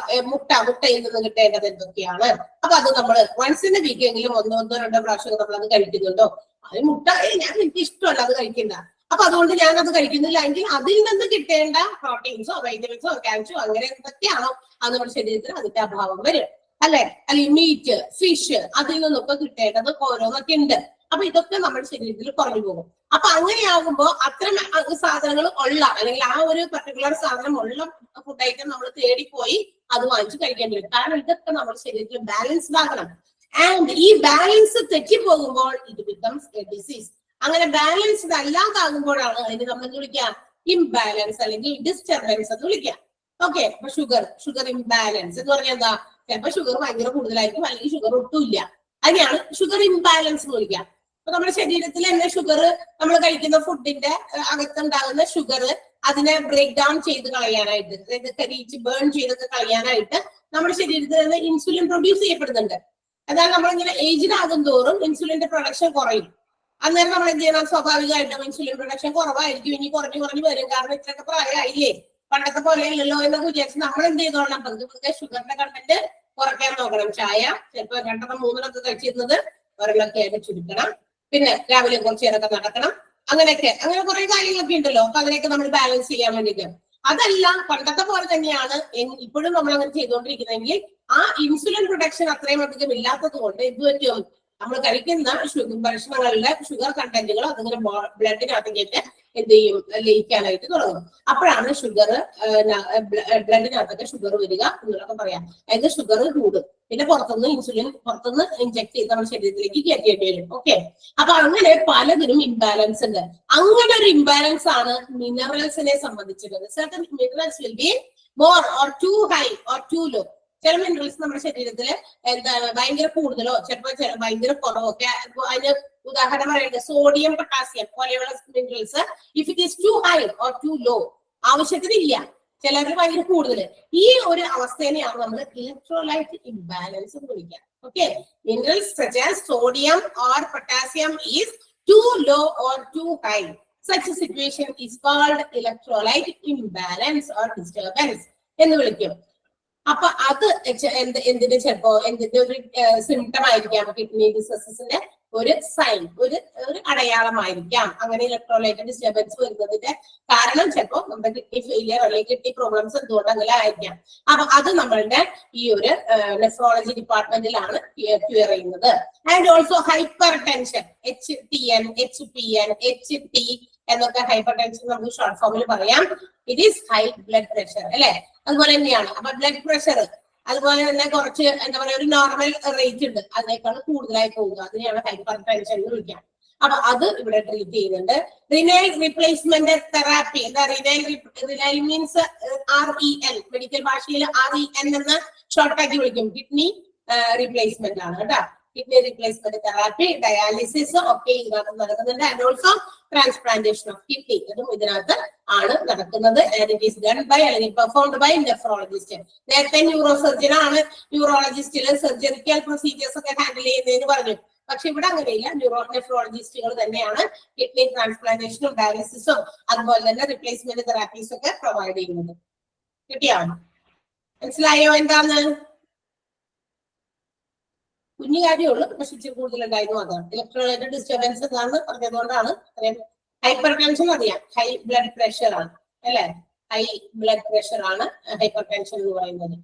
മുട്ടയിൽ നിന്ന് കിട്ടേണ്ടത് എന്തൊക്കെയാണ്? അപ്പൊ അത് നമ്മൾ വൺസ് ഇൻ എ വീക്ക് എങ്കിലും ഒന്നോ രണ്ടോ പ്രാവശ്യം നമ്മൾ അത് കഴിക്കുന്നുണ്ടോ? അത് മുട്ട എനിക്ക് ഇഷ്ടമല്ല, അത് കഴിക്കണ്ട. അപ്പൊ അതുകൊണ്ട് ഞാൻ അത് കഴിക്കുന്നില്ല എങ്കിൽ അതിൽ നിന്ന് കിട്ടേണ്ട പ്രോട്ടീൻസോ വൈറ്റമിൻസോ കാൽഷ്യോ അങ്ങനെ എന്തൊക്കെയാണോ അത് നമ്മുടെ ശരീരത്തിൽ അതിന്റെ അഭാവം വരും അല്ലെ? അല്ലെങ്കിൽ മീറ്റ്, ഫിഷ്, അതിൽ നിന്നൊക്കെ കിട്ടേണ്ടത് ഓരോന്നൊക്കെ ഉണ്ട്. അപ്പൊ ഇതൊക്കെ നമ്മുടെ ശരീരത്തിൽ കുറഞ്ഞു പോകും. അപ്പൊ അങ്ങനെയാകുമ്പോൾ അത്തരം സാധനങ്ങൾ ഉള്ള അല്ലെങ്കിൽ ആ ഒരു പർട്ടിക്കുലർ സാധനം ഉള്ള ഫുഡ് ഐറ്റം നമ്മൾ തേടിപ്പോയി അത് വാങ്ങിച്ച് കഴിക്കേണ്ടി വരും. കാരണം ഇതൊക്കെ നമ്മുടെ ശരീരത്തിൽ ബാലൻസ്ഡ് ആകണം. ആൻഡ് ഈ ബാലൻസ് തെറ്റിപ്പോകുമ്പോൾ ഇറ്റ് ബിക്കംസ് എ ഡിസീസ്. അങ്ങനെ ബാലൻസ്ഡ് അല്ലാതാകുമ്പോഴാണ് അതിന് നമ്മൾ വിളിക്കുക ഇംബാലൻസ് അല്ലെങ്കിൽ ഡിസ്റ്റർബൻസ് എന്ന് വിളിക്കുക. ഓക്കെ. അപ്പൊ ഷുഗർ ഇംബാലൻസ് എന്ന് പറഞ്ഞാൽ എന്താ? ചിലപ്പോ ഷുഗർ ഭയങ്കര കൂടുതലായിരിക്കും, അല്ലെങ്കിൽ ഷുഗർ ഒട്ടുമില്ല. അതിനെയാണ് ഷുഗർ ഇംബാലൻസ് എന്ന് വിളിക്കുക. അപ്പൊ നമ്മുടെ ശരീരത്തിൽ തന്നെ ഷുഗർ, നമ്മൾ കഴിക്കുന്ന ഫുഡിന്റെ അകത്തുണ്ടാകുന്ന ഷുഗർ അതിനെ ബ്രേക്ക് ഡൗൺ ചെയ്ത് കളയാനായിട്ട്, അതായത് കരിച്ച് ബേൺ ചെയ്തൊക്കെ കളയാനായിട്ട് നമ്മുടെ ശരീരത്തിൽ നിന്ന് ഇൻസുലിൻ പ്രൊഡ്യൂസ് ചെയ്യപ്പെടുന്നുണ്ട്. എന്നാൽ നമ്മളിങ്ങനെ ഏജ്ഡ് ആകും തോറും ഇൻസുലിന്റെ പ്രൊഡക്ഷൻ കുറയും. അന്നേരം നമ്മൾ എന്ത് ചെയ്യണം? സ്വാഭാവികമായിട്ടും ഇൻസുലിൻ പ്രൊഡക്ഷൻ കുറവായിരിക്കും. ഇനി കുറഞ്ഞു വരും. കാരണം ഇത്രയൊക്കെ പ്രായമായില്ലേ, പണ്ടത്തെ പോലെയല്ലല്ലോ എന്നൊക്കെ വിചാരിച്ച് നമ്മൾ എന്ത് ചെയ്തോളണം? പതുക്കെ ഷുഗറിന്റെ കണ്ടന്റ് കുറയ്ക്കാൻ നോക്കണം. ചായ ചിലപ്പോൾ 2 3 കഴിച്ചിരുന്നത് 1 ആയിട്ട് ചുരുക്കണം. പിന്നെ രാവിലെ കുറച്ചു നേരമൊക്കെ നടക്കണം. അങ്ങനെ കുറെ കാര്യങ്ങളൊക്കെ ഉണ്ടല്ലോ. അപ്പൊ അതിനൊക്കെ നമ്മൾ ബാലൻസ് ചെയ്യാൻ വേണ്ടിയിട്ട്. അതല്ല പണ്ടത്തെ പോലെ തന്നെയാണ് ഇപ്പോഴും നമ്മൾ അങ്ങനെ ചെയ്തുകൊണ്ടിരിക്കുന്നതെങ്കിൽ ആ ഇൻസുലിൻ പ്രൊഡക്ഷൻ അത്രയും അധികം ഇല്ലാത്തത് കൊണ്ട് എന്ത് പറ്റും, നമ്മൾ കഴിക്കുന്ന ഭക്ഷണങ്ങളിലെ ഷുഗർ കണ്ടന്റുകൾ അതിങ്ങനെ ബ്ലഡിനകത്തേക്ക് എന്ത് ചെയ്യും, ലയിക്കാനായിട്ട് തുടങ്ങും. അപ്പോഴാണ് ഷുഗർ ബ്ലഡിനകത്തൊക്കെ ഷുഗർ വരിക എന്നൊക്കെ പറയാം. അതായത് ഷുഗർ കൂടും. പിന്നെ പുറത്തുനിന്ന് ഇൻസുലിൻ പുറത്തുനിന്ന് ഇഞ്ചെക്ട് ചെയ്ത് നമ്മുടെ ശരീരത്തിലേക്ക് കയറ്റിയിട്ട് വരും. ഓക്കെ, അപ്പൊ അങ്ങനെ പലതിനും ഇംബാലൻസ് ഉണ്ട്. അങ്ങനെ ഒരു ഇംബാലൻസ് ആണ് മിനറൽസിനെ സംബന്ധിച്ചിട്ടുള്ളത്. Certain minerals will be more or too high or too low. ചില മിനറൽസ് നമ്മുടെ ശരീരത്തില് എന്താണ് ഭയങ്കര കൂടുതലോ ചിലപ്പോൾ ഭയങ്കര കുറവോ ഒക്കെ. അതിന് ഉദാഹരണം പറയുന്നത് സോഡിയം, പൊട്ടാസ്യം പോലെയുള്ള minerals if it is too high or too low, ആവശ്യത്തിനില്ല, ചിലർക്ക് ഭയങ്കര കൂടുതല്. ഈ ഒരു അവസ്ഥേനെയാണ് നമ്മൾ ഇലക്ട്രോലൈറ്റ് ഇംബാലൻസ് എന്ന് വിളിക്കുക. Okay, minerals such as sodium or potassium is too low or too high. Such a situation is called electrolyte imbalance or disturbance എന്ന് വിളിക്കും. അപ്പൊ അത് എന്തിന്റെ ചിലപ്പോ എന്തിന്റെ ഒരു സിംറ്റം ആയിരിക്കാം, കിഡ്നി ഡിസീസസിന്റെ ഒരു സൈൻ, ഒരു അടയാളമായിരിക്കാം. അങ്ങനെ ഇലക്ട്രോലൈറ്റ് ഡിസ്റ്റർബൻസ് വരുന്നതിന്റെ കാരണം ചിലപ്പോ നമ്മുടെ കിഡ്നി ഫെയിലിയർ അല്ലെങ്കിൽ കിഡ്നി പ്രോബ്ലംസ് എന്തുകൊണ്ട് അങ്ങനെ ആയിരിക്കാം. അപ്പൊ അത് നമ്മളുടെ ഈ ഒരു നെഫ്രോളജി ഡിപ്പാർട്ട്മെന്റിലാണ് ക്യൂർ ചെയ്യുന്നത്. And also hyper tension, HTN, HPN, HT എന്നൊക്കെ ഹൈപ്പർ ടെൻഷൻ നമുക്ക് ഷോർട്ട് ഫോമിൽ പറയാം. It is high blood pressure അല്ലെ, അതുപോലെ തന്നെയാണ്. അപ്പൊ ബ്ലഡ് പ്രഷർ അതുപോലെ തന്നെ കുറച്ച് എന്താ പറയുക ഒരു നോർമൽ റേറ്റ് ഉണ്ട്, അതിനേക്കാൾ കൂടുതലായി പോകുക, അതിനെയാണ് ഹൈപ്പർ ടെൻഷൻ എന്ന് വിളിക്കാം. അപ്പൊ അത് ഇവിടെ ട്രീറ്റ് ചെയ്യുന്നുണ്ട്. റിനൈൽ റീപ്ലേസ്മെന്റ് തെറാപ്പി. എന്താ റിനൈൽ മീൻസ് REN, മെഡിക്കൽ ഭാഷയിൽ REN എന്ന് ഷോർട്ടാക്കി വിളിക്കും. കിഡ്നി റീപ്ലേസ്മെന്റ് ആണ് കേട്ടോ. കിഡ്നി റീപ്ലേസ്മെന്റ് തെറാപ്പി, ഡയാലിസിസ് ഒക്കെ ഇതിനകത്ത് നടക്കുന്നുണ്ട്. And also transplantation of kidney, അതും ഇതിനകത്ത് ആണ് നടക്കുന്നത്. And it is done by അല്ലെങ്കിൽ പെർഫോംഡ് ബൈ നെഫ്രോളജിസ്റ്റ്. നേരത്തെ ന്യൂറോ സർജൻ ആണ് ന്യൂറോളജിസ്റ്റില് സർജറിക്കൽ പ്രൊസീജിയേഴ്സ് ഒക്കെ ഹാൻഡിൽ ചെയ്യുന്നതെന്ന് പറഞ്ഞു. പക്ഷെ ഇവിടെ അങ്ങനെയില്ല, നെഫ്രോളജിസ്റ്റുകൾ തന്നെയാണ് കിഡ്നി ട്രാൻസ്പ്ലാന്റേഷനും ഡയാലിസിസും അതുപോലെ തന്നെ റിപ്ലേസ്മെന്റ് തെറാപ്പീസും ഒക്കെ പ്രൊവൈഡ് ചെയ്യുന്നത്. കിട്ടിയാണ്? മനസ്സിലായോ എന്താന്ന്? കുഞ്ഞു കാര്യമുള്ളൂ, പക്ഷെ ഇച്ചിരി കൂടുതലുണ്ടായിരുന്നു. അതാണ് ഇലക്ട്രോലൈറ്റ് ഡിസ്റ്റർബൻസ് എന്നാണ് പറഞ്ഞതുകൊണ്ടാണ് അത്രയും. ഹൈപ്പർ ടെൻഷൻ അറിയാം, ഹൈ ബ്ലഡ് പ്രഷർ ആണ് അല്ലെ, ഹൈ ബ്ലഡ് പ്രഷർ ആണ് ഹൈപ്പർ ടെൻഷൻ എന്ന് പറയുന്നത്.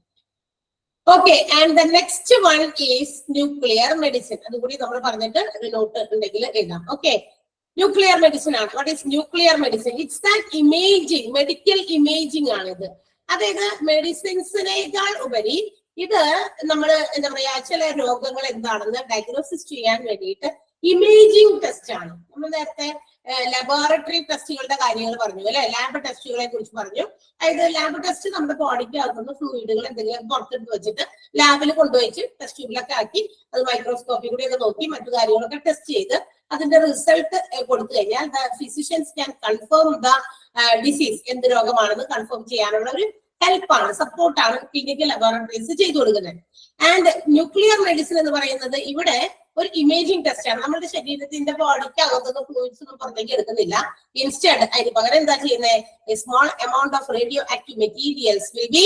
Okay, and the next one is nuclear medicine. അതുകൂടി നമ്മൾ പറഞ്ഞിട്ട് നോട്ട് ഉണ്ടെങ്കിൽ എഴുതാം. ഓക്കെ, ന്യൂക്ലിയർ മെഡിസിൻ ആണ്. What is nuclear medicine? It's that imaging, medical imaging ആണ് ഇത്. അതായത് മെഡിസിൻസിനേക്കാൾ ഉപരി ഇത് നമ്മൾ എന്താ പറയാ ചില രോഗങ്ങൾ എന്താണെന്ന് ഡയഗ്നോസിസ് ചെയ്യാൻ വേണ്ടിയിട്ട് ഇമേജിംഗ് ടെസ്റ്റ് ആണ്. നമ്മൾ നേരത്തെ ലബോറട്ടറി ടെസ്റ്റുകളുടെ കാര്യങ്ങൾ പറഞ്ഞു അല്ലെ, ലാബ് ടെസ്റ്റുകളെ കുറിച്ച് പറഞ്ഞു. അതായത് ലാബ് ടെസ്റ്റ് നമ്മുടെ ബോഡിക്ക് ആകുന്ന ഫ്ലൂയിഡുകൾ എന്തെങ്കിലും പുറത്തെടുത്ത് വെച്ചിട്ട് ലാബിൽ കൊണ്ടുപോയിട്ട് ടെസ്റ്റ് ട്യൂബിലൊക്കെ ആക്കി അത് മൈക്രോസ്കോപ്പിൽ കൂടി ഒക്കെ നോക്കി മറ്റു കാര്യങ്ങളൊക്കെ ടെസ്റ്റ് ചെയ്ത് അതിന്റെ റിസൾട്ട് കൊടുത്തു കഴിഞ്ഞാൽ physicians can confirm the disease, എന്ത് രോഗമാണെന്ന് കൺഫേം ചെയ്യാനുള്ള ഒരു ഹെൽപ്പാണ്, സപ്പോർട്ടാണ് ക്ലിനിക്കൽ ലബോറട്ടറീസ് ചെയ്തു കൊടുക്കുന്നത്. ആൻഡ് ന്യൂക്ലിയർ മെഡിസിൻ എന്ന് പറയുന്നത് ഇവിടെ ഒരു ഇമേജിംഗ് ടെസ്റ്റ് ആണ്. നമ്മുടെ ശരീരത്തിന്റെ ബോഡിക്ക് അകത്തുനിന്ന് ഫ്ലൂയിഡ്സ് ഒന്നും പുറത്തേക്ക് എടുക്കുന്നില്ല. ഇൻസ്റ്റഡ് അതിന് പകരം എന്താ ചെയ്യുന്നത്? A small amount of radio active materials will be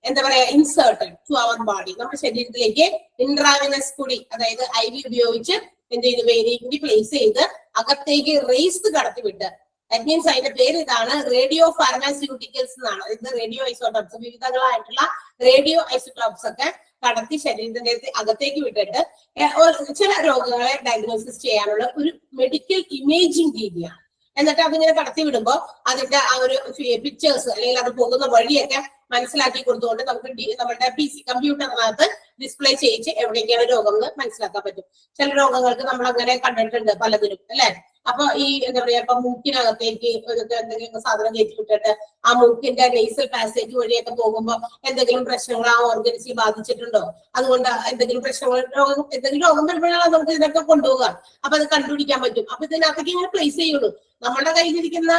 എന്താ പറയാ ഇൻസേർട്ടഡ് ടു അവർ ബോഡി. നമ്മുടെ ശരീരത്തിലേക്ക് ഇൻട്രാവിനസ് കൂടി, അതായത് IV ഉപയോഗിച്ച് എന്ത് ചെയ്ത് വേരിയും കൂടി പ്ലേസ് ചെയ്ത് അകത്തേക്ക് റേസ് കടത്തിവിട്ട്, ദാറ്റ് മീൻസ് അതിന്റെ പേര് ഇതാണ്, റേഡിയോ ഫാർമാസ്യൂട്ടിക്കൽസ് എന്നാണ്. ഇത് റേഡിയോ ഐസോട്ടോപ്സ്, വിവിധങ്ങളായിട്ടുള്ള റേഡിയോ ഐസോട്ടോപ്സ് ഒക്കെ കടത്തി ശരീരത്തിന്റെ അകത്തേക്ക് വിട്ടിട്ട് ചില രോഗങ്ങളെ ഡയഗ്നോസിസ് ചെയ്യാനുള്ള ഒരു മെഡിക്കൽ ഇമേജിംഗ് രീതിയാണ്. എന്നിട്ട് അതിങ്ങനെ കടത്തി വിടുമ്പോ അതിന്റെ ആ ഒരു പിക്ചേഴ്സ് അല്ലെങ്കിൽ അത് പോകുന്ന വഴിയൊക്കെ മനസ്സിലാക്കി കൊടുത്തുകൊണ്ട് നമുക്ക് നമ്മുടെ PC കമ്പ്യൂട്ടറിനകത്ത് ഡിസ്പ്ലേ ചെയ്യിച്ച് എവിടേക്കാണ് രോഗം എന്ന് മനസ്സിലാക്കാൻ പറ്റും. ചില രോഗങ്ങൾക്ക് നമ്മൾ അങ്ങനെ കണ്ടിട്ടുണ്ട് പലതിനും അല്ലെ. അപ്പൊ ഈ എന്താ പറയാ ഇപ്പൊ മൂക്കിനകത്തേക്ക് ഒരു എന്തെങ്കിലും സാധനം കയറ്റി വിട്ടിട്ട് ആ മൂക്കിന്റെ നേസൽ പാസേജ് വഴിയൊക്കെ പോകുമ്പോ എന്തെങ്കിലും പ്രശ്നങ്ങൾ ആ ഓർഗൻസിൽ ബാധിച്ചിട്ടുണ്ടോ, അതുകൊണ്ട് എന്തെങ്കിലും പ്രശ്നങ്ങൾ എന്തെങ്കിലും രോഗം വരുമ്പോഴാണ് നമുക്ക് ഇതിനൊക്കെ കൊണ്ടുപോകുക. അപ്പൊ അത് കണ്ടുപിടിക്കാൻ പറ്റും. അപ്പൊ ഇതിനകത്തേക്ക് ഇങ്ങനെ പ്ലേസ് ചെയ്യുള്ളൂ. നമ്മുടെ കയ്യിലിരിക്കുന്ന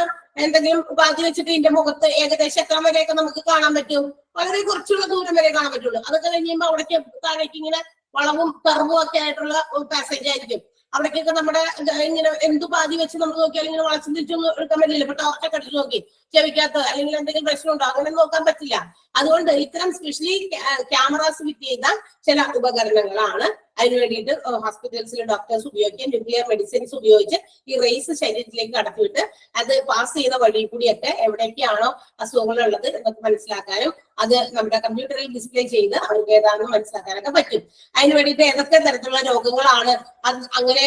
എന്തെങ്കിലും ഉപാധി വെച്ചിട്ട് ഇതിന്റെ മുഖത്ത് ഏകദേശം എത്ര വരെയൊക്കെ നമുക്ക് കാണാൻ പറ്റും? വളരെ കുറച്ചുള്ള ദൂരം വരെ കാണാൻ പറ്റുള്ളൂ. അതൊക്കെ കഴിയുമ്പോൾ അവിടേക്ക് താഴേക്ക് ഇങ്ങനെ വളവും കർവും ഒക്കെ ആയിട്ടുള്ള ഒരു പാസേജ് ആയിരിക്കും. അവിടേക്കൊക്കെ നമ്മുടെ ഇങ്ങനെ എന്തു പാതി വെച്ച് നമ്മൾ നോക്കിയാൽ ഇങ്ങനെ വളച്ചു തിരിച്ചൊന്നും എടുക്കാൻ പറ്റില്ല. ഇപ്പൊ ടോർച്ചൊക്കെ അടിച്ചു നോക്കി ചെവിക്കാത്ത അല്ലെങ്കിൽ എന്തെങ്കിലും പ്രശ്നമുണ്ടോ അങ്ങനെ നോക്കാൻ പറ്റില്ല. അതുകൊണ്ട് ഇത്തരം സ്പെഷ്യലി ക്യാമറാസ് ഫിറ്റ് ചെയ്ത ചില ഉപകരണങ്ങളാണ് അതിന് വേണ്ടിയിട്ട് ഹോസ്പിറ്റൽസിലെ ഡോക്ടേഴ്സ് ഉപയോഗിക്കുക. ന്യൂക്ലിയർ മെഡിസിൻസ് ഉപയോഗിച്ച് ഈ റേസ് ശരീരത്തിലേക്ക് കടത്തിവിട്ട് അത് പാസ് ചെയ്ത വഴി കൂടിയൊക്കെ എവിടേക്കാണോ അസുഖങ്ങൾ ഉള്ളത് എന്നൊക്കെ മനസ്സിലാക്കാനും അത് നമ്മുടെ കമ്പ്യൂട്ടറിൽ ഡിസ്പ്ലേ ചെയ്ത് അവർക്ക് ഏതാണെന്ന് മനസ്സിലാക്കാനൊക്കെ പറ്റും. അതിന് വേണ്ടിയിട്ട് ഏതൊക്കെ തരത്തിലുള്ള രോഗങ്ങളാണ് അത് അങ്ങനെ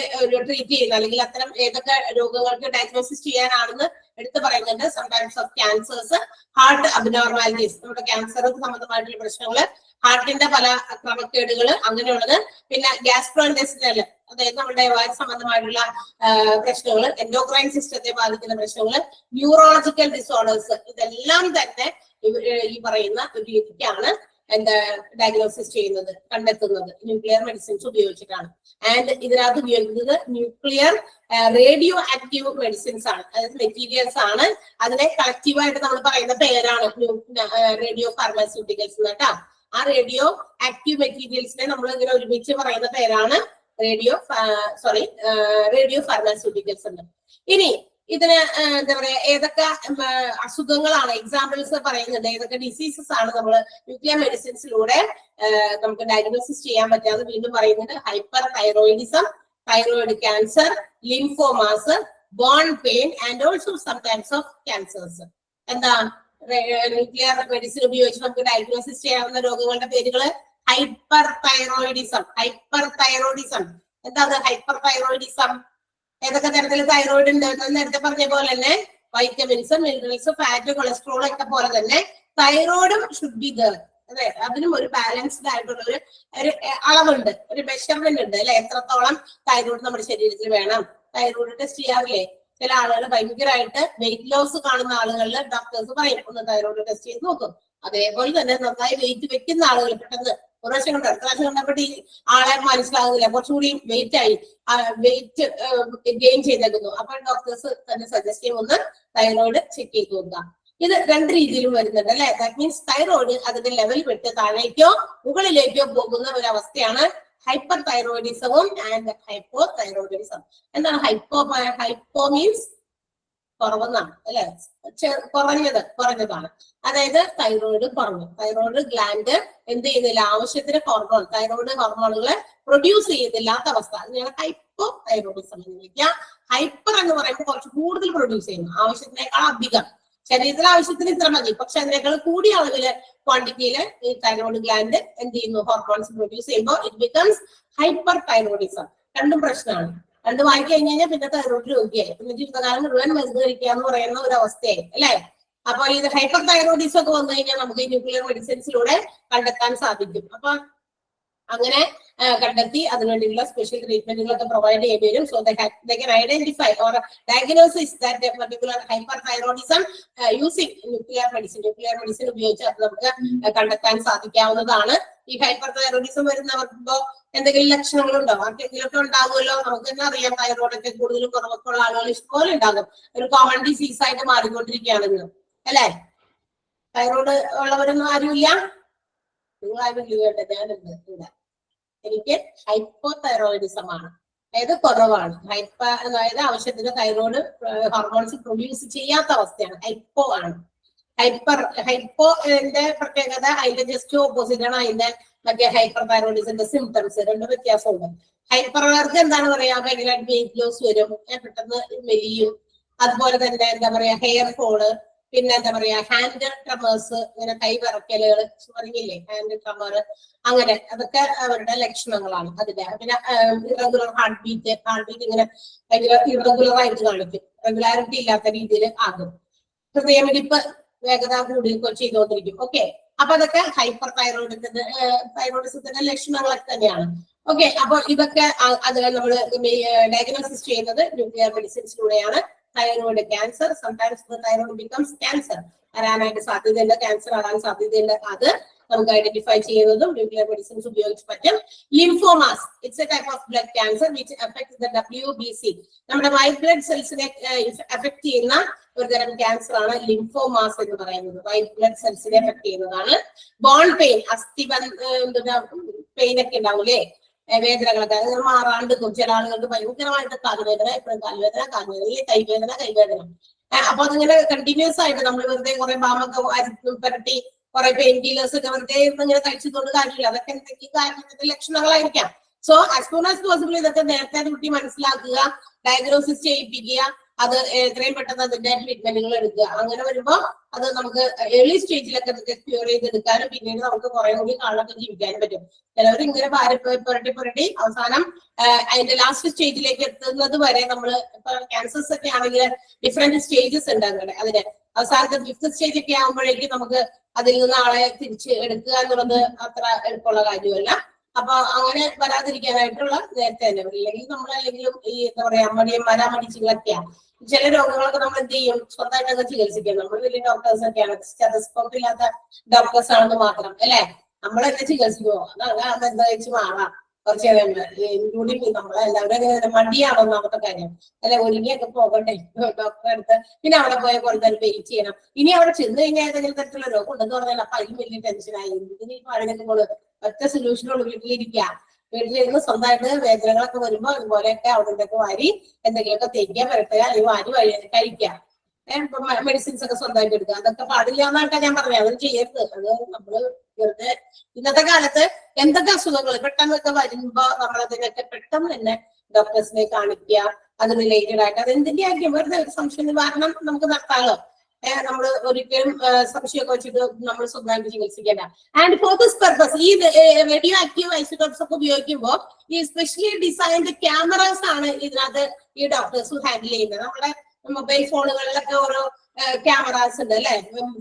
ട്രീറ്റ് ചെയ്യുന്നത്, അല്ലെങ്കിൽ അത്തരം ഏതൊക്കെ രോഗങ്ങൾക്ക് ഡയഗ്നോസിസ് ചെയ്യാനാണെന്ന് എടുത്തു പറയുന്നുണ്ട്. Sometimes of cancers, heart abnormalities, നമ്മുടെ ക്യാൻസർ സംബന്ധമായിട്ടുള്ള പ്രശ്നങ്ങള്, ഹാർട്ടിന്റെ പല ക്രമക്കേടുകള് അങ്ങനെയുള്ളത്, പിന്നെ ഗ്യാസ്ട്രോഇന്റെസ്റ്റിനൽ, അതായത് നമ്മുടെ വയർ സംബന്ധമായിട്ടുള്ള പ്രശ്നങ്ങൾ, എൻഡോക്രൈൻ സിസ്റ്റത്തെ ബാധിക്കുന്ന പ്രശ്നങ്ങൾ, ന്യൂറോളജിക്കൽ ഡിസോർഡേഴ്സ്, ഇതെല്ലാം തന്നെ ഈ പറയുന്ന ഒരു രീതിക്കാണ് എന്താ ഡയഗ്നോസിസ് ചെയ്യുന്നത്, കണ്ടെത്തുന്നത് ന്യൂക്ലിയർ മെഡിസിൻസ് ഉപയോഗിച്ചിട്ടാണ്. ആൻഡ് ഇതിനകത്ത് ഉപയോഗിക്കുന്നത് ന്യൂക്ലിയർ റേഡിയോ ആക്റ്റീവ് മെഡിസിൻസ് ആണ്, അതായത് മെറ്റീരിയൽസ് ആണ്. അതിനെ കളക്റ്റീവായിട്ട് നമ്മൾ പറയുന്ന പേരാണ് റേഡിയോ ഫാർമസ്യൂട്ടിക്കൽസ് കേട്ടോ. ആ റേഡിയോ ആക്റ്റീവ് മെറ്റീരിയൽസിനെ നമ്മൾ ഇങ്ങനെ ഒരുമിച്ച് പറയുന്ന പേരാണ് റേഡിയോ ഫാർമസ്യൂട്ടിക്കൽസ് ഉണ്ട്. ഇനി ഇതിന് എന്താ പറയാ ഏതൊക്കെ അസുഖങ്ങളാണ് എക്സാമ്പിൾസ് പറയുന്നുണ്ട്, ഏതൊക്കെ ഡിസീസസ് ആണ് നമ്മൾ ന്യൂക്ലിയർ മെഡിസിൻസിലൂടെ നമുക്ക് ഡയഗ്നോസിസ് ചെയ്യാൻ പറ്റാതെ വീണ്ടും പറയുന്നുണ്ട്. Hyperthyroidism, thyroid cancer, lymphomas, bone pain and also sometimes of cancers. എന്താ ന്യൂക്ലിയർ മെഡിസിൻ ഉപയോഗിച്ച് നമുക്ക് ഡയഗ്നോസിസ് ചെയ്യാവുന്ന രോഗങ്ങളുടെ പേരുകള്? Hyperthyroidism. എന്താ ഹൈപ്പർ തൈറോയിഡിസം? ഏതൊക്കെ തരത്തിൽ തൈറോയിഡ് ഉണ്ട്? നേരത്തെ പറഞ്ഞ പോലെ തന്നെ വൈറ്റമിൻസ്, മിനറൽസ്, ഫാറ്റ്, കൊളസ്ട്രോൾ ഒക്കെ പോലെ തന്നെ തൈറോയിഡും ഷുഡ് ബി ദർ. അതെ, അതിനും ഒരു ബാലൻസ്ഡ് ആയിട്ടുള്ള ഒരു അളവുണ്ട്, ഒരു മെഷർമെന്റ് ഉണ്ട് അല്ലെ, എത്രത്തോളം തൈറോയിഡ് നമ്മുടെ ശരീരത്തിൽ വേണം. തൈറോയിഡ് ടെസ്റ്റ് ചെയ്യാറില്ലേ? ചില ആളുകൾ ഭയങ്കരമായിട്ട് വെയിറ്റ് ലോസ് കാണുന്ന ആളുകളിൽ ഡോക്ടേഴ്സ് പറയും ഒന്ന് തൈറോയിഡ് ടെസ്റ്റ് ചെയ്ത് നോക്കും. അതേപോലെ തന്നെ നന്നായി വെയിറ്റ് വെക്കുന്ന ആളുകൾ പെട്ടെന്ന് ഒരു പ്രാവശ്യം കൊണ്ട് അടുത്ത പ്രാവശ്യം കണ്ടപ്പോൾ ഈ ആളെ മനസ്സിലാകുന്നില്ല, കുറച്ചുകൂടി വെയിറ്റ് ആയി, വെയിറ്റ് ഗെയിൻ ചെയ്തേക്കുന്നു. അപ്പോൾ ഡോക്ടേഴ്സ് തന്നെ സജസ്റ്റ് ചെയ്യും ഒന്ന് തൈറോയിഡ് ചെക്ക് ചെയ്ത് നോക്കുക. ഇത് രണ്ട് രീതിയിലും വരുന്നുണ്ട് അല്ലെ. ദാറ്റ് മീൻസ് തൈറോയിഡ് അതിന്റെ ലെവൽ വിട്ട് താഴേക്കോ മുകളിലേക്കോ പോകുന്ന ഒരു അവസ്ഥയാണ് ഹൈപ്പർ തൈറോയിഡിസവും ആൻഡ് ഹൈപ്പോ തൈറോയിഡിസം. എന്താണ് ഹൈപ്പോ മീൻസ് കുറവെന്നാണ് അല്ലെ, കുറഞ്ഞതാണ്. അതായത് തൈറോയിഡ് കുറഞ്ഞു, തൈറോയിഡ് ഗ്ലാൻഡ് എന്ത് ചെയ്യുന്നില്ല, ആവശ്യത്തിന് ഹോർമോൺ, തൈറോയിഡ് ഹോർമോണുകളെ പ്രൊഡ്യൂസ് ചെയ്യുന്നില്ലാത്ത അവസ്ഥ, അതിനാണ് ഹൈപ്പോ തൈറോയിഡിസം എന്ന് വിളിക്കുക. ഹൈപ്പർ എന്ന് പറയുമ്പോൾ കുറച്ച് കൂടുതൽ പ്രൊഡ്യൂസ് ചെയ്യുന്നു, ആവശ്യത്തിനേക്കാൾ അധികം. ശരീരത്തിലെ ആവശ്യത്തിന് ഇത്ര മതി, പക്ഷെ അതിനേക്കാൾ കൂടിയ അളവില് ക്വാണ്ടിറ്റിയില് ഈ തൈറോയിഡ് ഗ്ലാൻഡ് എന്ത് ചെയ്യുന്നു, ഹോർമോൺസ് പ്രൊഡ്യൂസ് ചെയ്യുമ്പോൾ ഇറ്റ് ബിക്കംസ് ഹൈപ്പർ തൈറോയിഡിസം. രണ്ടും പ്രശ്നമാണ്. രണ്ടും വായി കഴിഞ്ഞ് കഴിഞ്ഞാൽ പിന്നെ തൈറോയിഡ് രോഗിയായി, പിന്നെ ജീവിതകാലം മുഴുവൻ മരുന്ന് കഴിക്കുക എന്ന് പറയുന്ന ഒരു അവസ്ഥയായി അല്ലെ. അപ്പൊ ഇത് ഹൈപ്പർ തൈറോയിഡിസം ഒക്കെ വന്നു കഴിഞ്ഞാൽ നമുക്ക് ഈ ന്യൂക്ലിയർ മെഡിസിൻസിലൂടെ കണ്ടെത്താൻ സാധിക്കും. അപ്പൊ അങ്ങനെ കണ്ടെത്തി അതിനുവേണ്ടിയുള്ള സ്പെഷ്യൽ ട്രീറ്റ്മെന്റുകളൊക്കെ പ്രൊവൈഡ് ചെയ്യേണ്ടി വരും. So they can identify or diagnose that particular hyperthyroidism using nuclear medicine ഉപയോഗിച്ച് അത് നമുക്ക് കണ്ടെത്താൻ സാധിക്കാവുന്നതാണ്. ഈ ഹൈപ്പർ തൈറോയിഡിസം വരുന്നവർക്കോ എന്തെങ്കിലും ലക്ഷണങ്ങളുണ്ടോ? ആർക്കെങ്കിലുമൊക്കെ ഉണ്ടാകുമല്ലോ. നമുക്ക് തന്നെ അറിയാം തൈറോയിഡ് ഒക്കെ കൂടുതലും കുറവൊക്കെ ഉള്ള ആളുകൾ ഇഷ്ടംപോലെ ഉണ്ടാകും. ഒരു കോമൺ ഡിസീസ് ആയിട്ട് മാറിക്കൊണ്ടിരിക്കുകയാണെന്ന് അല്ലെ. തൈറോയിഡ് ഉള്ളവരൊന്നും ആരുമില്ല, നിങ്ങൾ ആരും കേട്ടത് ഞാനുണ്ട് ഇവിടെ. എനിക്ക് ഹൈപ്പോ തൈറോയിഡിസം ആണ്, അതായത് കുറവാണ്. അതായത് ആവശ്യത്തിന് തൈറോയിഡ് ഹോർമോൺസ് പ്രൊഡ്യൂസ് ചെയ്യാത്ത അവസ്ഥയാണ്, ഹൈപ്പോ ആണ്. ഹൈപ്പോന്റെ പ്രത്യേകത അതിന്റെ ജസ്റ്റ് ഓപ്പോസിറ്റ് ആണ് അതിന്റെ മറ്റേ ഹൈപ്പർ തൈറോയിഡിസിന്റെ സിംറ്റംസ്. രണ്ട് വ്യത്യാസമുണ്ട്. ഹൈപ്പർകാർക്ക് എന്താണ് പറയാ, ഭയങ്കരമായിട്ട് വെയിറ്റ് ലോസ് വരും, പെട്ടെന്ന് മെലിയും, അതുപോലെ തന്നെ എന്താ പറയാ ഹെയർ ഫോള്, പിന്നെ എന്താ പറയാ ഹാൻഡ് ട്രമേഴ്സ്, ഇങ്ങനെ കൈ വിറക്കലുകൾ പറഞ്ഞില്ലേ, ഹാൻഡ് ട്രമർ, അങ്ങനെ അതൊക്കെ അവരുടെ ലക്ഷണങ്ങളാണ് അതിന്റെ. പിന്നെ ഇറഗുലർ ഹാർട്ട് ബീറ്റ് ഇങ്ങനെ ഭയങ്കര ഇറഗുലർ ആയിട്ട് കാണിക്കും, റെഗുലാരിറ്റി ഇല്ലാത്ത രീതിയിൽ ആകും. ഹൃദയമിടിപ്പ് വേഗത കൂടി ചെയ്തുകൊണ്ടിരിക്കും. ഓക്കെ, അപ്പൊ അതൊക്കെ ഹൈപ്പർ തൈറോയിഡിസത്തിന്റെ ലക്ഷണങ്ങളൊക്കെ തന്നെയാണ്. ഓക്കെ, അപ്പൊ ഇതൊക്കെ അത് നമ്മൾ ഡയഗ്നോസിസ് ചെയ്യുന്നത് ന്യൂക്ലിയർ മെഡിസിൻസിലൂടെയാണ്. Thyroid cancer, sometimes thyroid becomes cancer വരാനായിട്ട് സാധ്യതയുണ്ട്, ക്യാൻസർ ആകാൻ സാധ്യതയുണ്ട്. അത് നമുക്ക് ഐഡന്റിഫൈ ചെയ്യുന്നതും ന്യൂക്ലിയർ മെഡിസിൻസ് ഉപയോഗിച്ച് പറ്റും. Lymphomas, it's a type of blood cancer which affects the WBC, നമ്മുടെ വൈറ്റ് ബ്ലഡ് സെൽസിനെ അഫക്ട് ചെയ്യുന്ന ഒരു തരം ക്യാൻസർ ആണ് ലിംഫോമാസ് എന്ന് പറയുന്നത്. വൈറ്റ് ബ്ലഡ് സെൽസിനെ അഫക്ട് ചെയ്യുന്നതാണ്. ബോൺ പെയിൻ, അസ്ഥി പെയിൻ ഒക്കെ ഉണ്ടാവൂലേ, വേദനകളൊക്കെ അത് മാറാണ്ട് ചില ആളുകൾക്ക് ഭയങ്കരമായിട്ട് കാലുവേദന, എപ്പോഴും കാലുവേദന, കൈവേദന. അപ്പൊ അതിങ്ങനെ കണ്ടിന്യൂസ് ആയിട്ട് നമ്മൾ വെറുതെ കുറെ ബാമൊക്കെ പരട്ടി കുറെ പെയിൻ കില്ലേഴ്സ് ഒക്കെ വെറുതെ ഇങ്ങനെ കഴിച്ചതുകൊണ്ട് കാര്യമില്ല. അതൊക്കെ എന്തെങ്കിലും കാരണത്തിന്റെ ലക്ഷണങ്ങളായിരിക്കാം. So as soon as possible ഇതൊക്കെ നേരത്തെ കുട്ടി മനസ്സിലാക്കുക, ഡയഗ്നോസിസ് ചെയ്യിപ്പിക്കുക, അത് എത്രയും പെട്ടെന്ന് അതിന്റെ ട്രീറ്റ്മെന്റുകൾ എടുക്കുക. അങ്ങനെ വരുമ്പോൾ അത് നമുക്ക് ഏർലി സ്റ്റേജിലൊക്കെ ഇതൊക്കെ ക്യൂർ ചെയ്തെടുക്കാനും പിന്നീട് നമുക്ക് കുറെ കൂടി കാലമൊക്കെ ജീവിക്കാനും പറ്റും. ചിലവർ ഇങ്ങനെ പുരട്ടി അവസാനം അതിന്റെ ലാസ്റ്റ് സ്റ്റേജിലേക്ക് എത്തുന്നത് വരെ നമ്മള് ഇപ്പൊ ക്യാൻസേഴ്സ് ഒക്കെ ആണെങ്കിൽ ഡിഫറെന്റ് സ്റ്റേജസ് ഉണ്ട് അങ്ങനെ. അതിന് അവസാനത്തെ 5th സ്റ്റേജ് ഒക്കെ ആകുമ്പോഴേക്കും നമുക്ക് അതിൽ നിന്ന് ആളെ തിരിച്ച് എടുക്കുക എന്നുള്ളത് അത്ര എളുപ്പമുള്ള കാര്യമല്ല. അപ്പൊ അങ്ങനെ വരാതിരിക്കാനായിട്ടുള്ള നേരത്തെ തന്നെ, അല്ലെങ്കിൽ നമ്മളല്ലെങ്കിലും ഈ എന്താ പറയാ മടിച്ചുകളൊക്കെയാണ്. ചില രോഗങ്ങളൊക്കെ നമ്മൾ എന്ത് ചെയ്യും, സ്വന്തമായിട്ടൊക്കെ ചികിത്സിക്കാം. നമ്മൾ വലിയ ഡോക്ടേഴ്സ് ഒക്കെയാണ്, സ്റ്റെതസ്കോപ്പ് ഇല്ലാത്ത ഡോക്ടേഴ്സ് ആണെന്ന് മാത്രം അല്ലെ, നമ്മളെന്നെ ചികിത്സിക്കുമോ? അത് എന്താ വെച്ച് മാറാം കുറച്ച് കൂടി നമ്മളെല്ലാവരും മടിയാണ് ഒന്നാമത്തെ കാര്യം അല്ലെ. ഒരുങ്ങിയൊക്കെ പോകട്ടെ ഡോക്ടറെ അടുത്ത്, പിന്നെ അവിടെ പോയ കുറച്ച് നേരം വെയിറ്റ് ചെയ്യണം. ഇനി അവിടെ ചെന്ന് കഴിഞ്ഞാൽ ഏതെങ്കിലും തരത്തിലുള്ള രോഗം ഉണ്ടെന്ന് പറഞ്ഞാൽ അപ്പൊ അതിന് വലിയ ടെൻഷനായി. ഇതിന് പഴഞ്ഞൊക്കെ ഒറ്റ സൊല്യൂഷനുള്ള വീട്ടിലിരിക്കുക, വീട്ടിലിരുന്ന് സ്വന്തമായിട്ട് വേദനകളൊക്കെ വരുമ്പോ അതുപോലെയൊക്കെ അവിടെ വാരി എന്തെങ്കിലുമൊക്കെ തേക്കുക, പുരട്ടുക, അല്ലെങ്കിൽ വാരി കഴിക്കുക. മെഡിസിൻസ് ഒക്കെ സ്വന്തമായിട്ട് എടുക്കുക. അതൊക്കെ പാടില്ല എന്നാട്ടാ ഞാൻ പറഞ്ഞത്. അത് ചെയ്യരുത്. അത് നമ്മള് വെറുതെ ഇന്നത്തെ കാലത്ത് എന്തൊക്കെ അസുഖങ്ങൾ പെട്ടെന്നൊക്കെ വരുമ്പോ നമ്മളതിനൊക്കെ പെട്ടെന്ന് തന്നെ ഡോക്ടേഴ്സിനെ കാണിക്കുക. അത് റിലേറ്റഡ് ആയിട്ട് അത് എന്തിന്റെ ആയിരിക്കും, വെറുതെ ഒരു സംശയ നിവാരണം നമുക്ക് നടത്താമല്ലോ. നമ്മൾ ഒരിക്കലും സംശയമൊക്കെ വെച്ചിട്ട് നമ്മൾ സ്വന്തമായിട്ട് ചികിത്സിക്കേണ്ട. ആൻഡ് ഫോർ ദിസ് പർപ്പസ് ഈ റേഡിയോ ആക്റ്റീവ് ഐസോടോപ്സ് ഒക്കെ ഉപയോഗിക്കുമ്പോൾ ഈ സ്പെഷ്യലി ഡിസൈൻഡ് ക്യാമറാസ് ആണ് ഇതിനകത്ത് ഈ ഡോക്ടേഴ്സ് ഹാൻഡിൽ ചെയ്യുന്നത്. നമ്മുടെ മൊബൈൽ ഫോണുകളിലൊക്കെ ഓരോ ക്യാമറാസ് ഉണ്ട് അല്ലെ,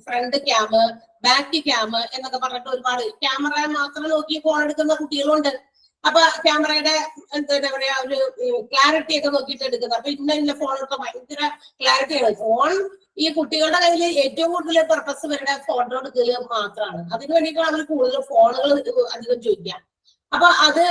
ഫ്രണ്ട് ക്യാം, ബാക്ക് ക്യാം എന്നൊക്കെ പറഞ്ഞിട്ട് ഒരുപാട് ക്യാമറ മാത്രം നോക്കി ഫോൺ എടുക്കുന്ന കുട്ടികളുണ്ട്. അപ്പൊ ക്യാമറയുടെ എന്താ പറയാ ഒരു ക്ലാരിറ്റി ഒക്കെ നോക്കിയിട്ട് എടുക്കുന്നത്. അപ്പൊ ഇന്ന ഫോണൊക്കെ ഭയങ്കര ക്ലാരിറ്റിയാണ്. ഫോൺ ഈ കുട്ടികളുടെ കയ്യിൽ ഏറ്റവും കൂടുതൽ പർപ്പസ് ഇവരുടെ ഫോട്ടോ എടുക്കുക മാത്രമാണ്. അതിന് വേണ്ടിയിട്ടാണ് അവർ കൂടുതൽ ഫോണുകൾ അധികം ചോദിക്കുക. അപ്പൊ അത്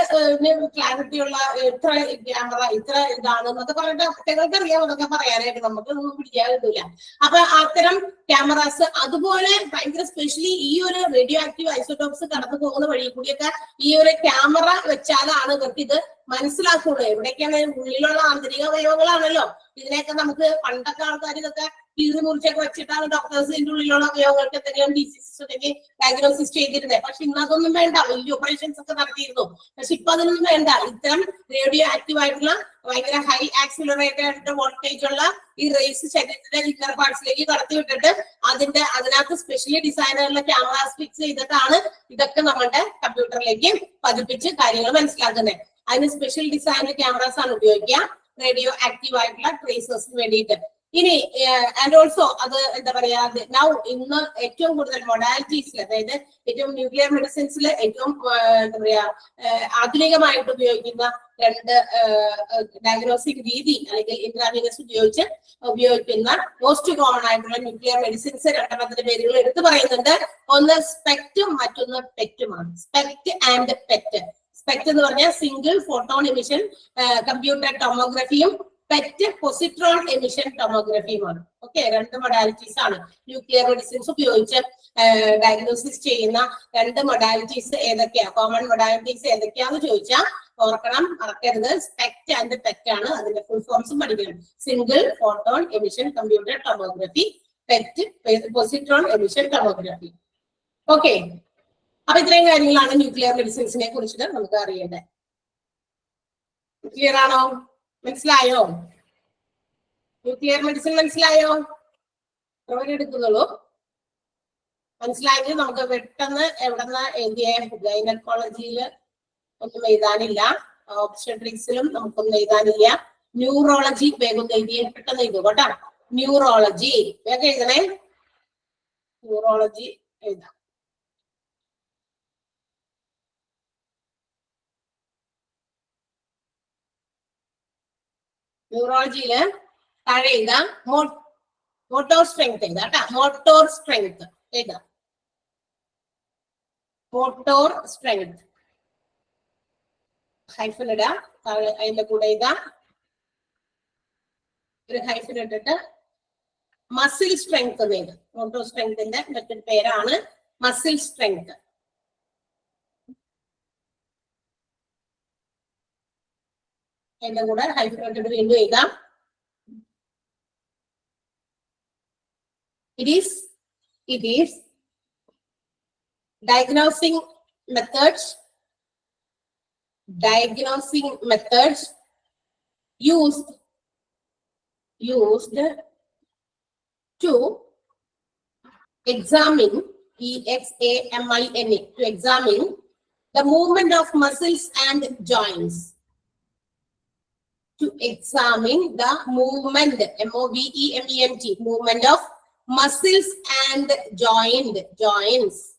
ക്ലാരിറ്റിയുള്ള ഇത്ര ക്യാമറ ഇത്ര ഇതാണ് എന്നൊക്കെ പറഞ്ഞിട്ട് കുട്ടികൾക്ക് അറിയാം അതൊക്കെ പറയാനായിട്ട്, നമുക്കൊന്നും പിടിക്കാൻ കിട്ടില്ല. അപ്പൊ അത്തരം ക്യാമറാസ് അതുപോലെ ഭയങ്കര സ്പെഷ്യലി ഈ ഒരു റേഡിയോ ആക്റ്റീവ് ഐസോടോപ്സ് കടന്നു പോകുന്ന വഴി കൂടിയൊക്കെ ഈ ഒരു ക്യാമറ വെച്ചാലാണ് ഇവർക്ക് ഇത് മനസ്സിലാക്കുള്ളൂ. എവിടേക്കാണ് ഉള്ളിലുള്ള ആന്തരിക അവയവങ്ങളാണല്ലോ. ഇതിനെയൊക്കെ നമുക്ക് പണ്ടൊക്കെ ആൾക്കാർ ഇതൊക്കെ കീറി മുറിച്ചൊക്കെ വെച്ചിട്ടാണ് ഡോക്ടേഴ്സ് ഇതിന്റെ ഉള്ളിലുള്ള അവയവങ്ങൾക്ക് എന്തെങ്കിലും ഡിസീസസ് ഉണ്ടെങ്കിൽ ഡയഗ്നോസിസ് ചെയ്തിരുന്നത്. പക്ഷെ ഇന്ന് അതൊന്നും വേണ്ട, വലിയ ഓപ്പറേഷൻസ് ഒക്കെ നടത്തിയിരുന്നു. പക്ഷെ ഇപ്പൊ അതൊന്നും വേണ്ട. ഇത്തരം റേഡിയോ ആക്റ്റീവ് ആയിട്ടുള്ള ഭയങ്കര ഹൈ ആക്സിലറേറ്റഡ് ആയിട്ട് വോൾട്ടേജ് ഉള്ള ഈ റേസ് ശരീരത്തിന്റെ ഇന്നർ പാർട്സിലേക്ക് കടത്തി വിട്ടിട്ട് അതിനകത്ത് സ്പെഷ്യലി ഡിസൈനുള്ള ക്യാമറാസ് ഫിക്സ് ചെയ്തിട്ടാണ് ഇതൊക്കെ നമ്മുടെ കമ്പ്യൂട്ടറിലേക്ക് പതിപ്പിച്ച് കാര്യങ്ങൾ മനസ്സിലാക്കുന്നത്. അതിന് സ്പെഷ്യൽ ഡിസൈൻഡ് ക്യാമറാസ് ആണ് ഉപയോഗിക്കുക റേഡിയോ ആക്റ്റീവ് ആയിട്ടുള്ള ട്രേസേഴ്സിന് വേണ്ടിയിട്ട്. ഇനി ആൻഡ് ഓൾസോ അത് എന്താ പറയാ, നൗ ഇന്ന് ഏറ്റവും കൂടുതൽ മൊഡാലിറ്റീസിൽ, അതായത് ഏറ്റവും ന്യൂക്ലിയർ മെഡിസിൻസിൽ ഏറ്റവും എന്താ പറയാ ആധുനികമായിട്ട് ഉപയോഗിക്കുന്ന രണ്ട് ഡയഗ്നോസ്റ്റിക് രീതി അല്ലെങ്കിൽ ഇൻട്രാവീനസ് ഉപയോഗിക്കുന്ന മോസ്റ്റ് കോമൺ ആയിട്ടുള്ള ന്യൂക്ലിയർ മെഡിസിൻസ് രണ്ടെണ്ണത്തിന്റെ പേരുകൾ എടുത്തു പറയുന്നുണ്ട്. ഒന്ന് സ്പെക്റ്റും മറ്റൊന്ന് പെറ്റുമാണ്. SPECT and PET. സ്പെക്ട് എന്ന് പറഞ്ഞാൽ സിംഗിൾ ഫോട്ടോൺ എമിഷൻ കമ്പ്യൂട്ടർ ടോമോഗ്രഫിയും പെറ്റ് പൊസിട്രോൺ എമിഷൻ ടോമോഗ്രഫിയുമാണ്. ഓക്കെ, രണ്ട് മൊഡാലിറ്റീസ് ആണ് ന്യൂക്ലിയർ മെഡിസിൻസ് ഉപയോഗിച്ച് ഡയഗ്നോസിസ് ചെയ്യുന്ന രണ്ട് മൊഡാലിറ്റീസ് ഏതൊക്കെയാ, കോമൺ മൊഡാലിറ്റീസ് ഏതൊക്കെയാന്ന് ചോദിച്ചാൽ ഓർക്കണം, മറക്കരുത്. സ്പെക്ട് ആൻഡ് പെറ്റ് ആണ്. അതിന്റെ ഫുൾ ഫോംസും പഠിക്കണം. Single photon emission computer tomography, pet positron emission tomography. Okay, അപ്പൊ ഇത്രയും കാര്യങ്ങളാണ് ന്യൂക്ലിയർ മെഡിസിൻസിനെ കുറിച്ചിട്ട് നമുക്ക് അറിയേണ്ടത്. ക്ലിയർ ആണോ? മനസ്സിലായോ? ന്യൂക്ലിയർ മെഡിസിൻ മനസ്സിലായോ? എടുക്കുന്നുള്ളൂ. മനസ്സിലായെങ്കിൽ നമുക്ക് പെട്ടെന്ന് എവിടെന്ന് എഴുതിയ ഗൈനക്കോളജിയിൽ ഒന്നും എഴുതാനില്ല, ഓബ്സ്റ്റട്രിക്സിലും നമുക്കൊന്നും എഴുതാനില്ല. ന്യൂറോളജി വേഗം എഴുതിയ പെട്ടെന്ന് എഴുതും കേട്ടോ. ന്യൂറോളജി വേഗം എഴുതണേ. ന്യൂറോളജി എഴുതാം. ന്യൂറോളജിയില് താഴെ എഴുതാം മോട്ടോർ സ്ട്രെങ്ത് എഴുതാം കേട്ടോ. മോട്ടോർ സ്ട്രെങ്ത് എഴുതാം. മോട്ടോർ സ്ട്രെങ്ത് ഹൈഫൻ ഇടാം. അതിന്റെ കൂടെ എഴുതാം ഒരു ഹൈഫൻ ഇട്ടിട്ട് മസിൽ സ്ട്രെങ്ത് എന്ന് എഴുതാം. മോട്ടോർ സ്ട്രെങ്ത്തിന്റെ മറ്റൊരു പേരാണ് മസിൽ സ്ട്രെങ്ത്. അതിന്റെ കൂടെ ഹൈഫൻ ഇട്ടിട്ട് വീണ്ടും എഴുതാം. It is diagnosing methods diagnosing methods used to examine, to examine the movement of muscles and joints. To examine the movement, movement, movement of muscles and joints.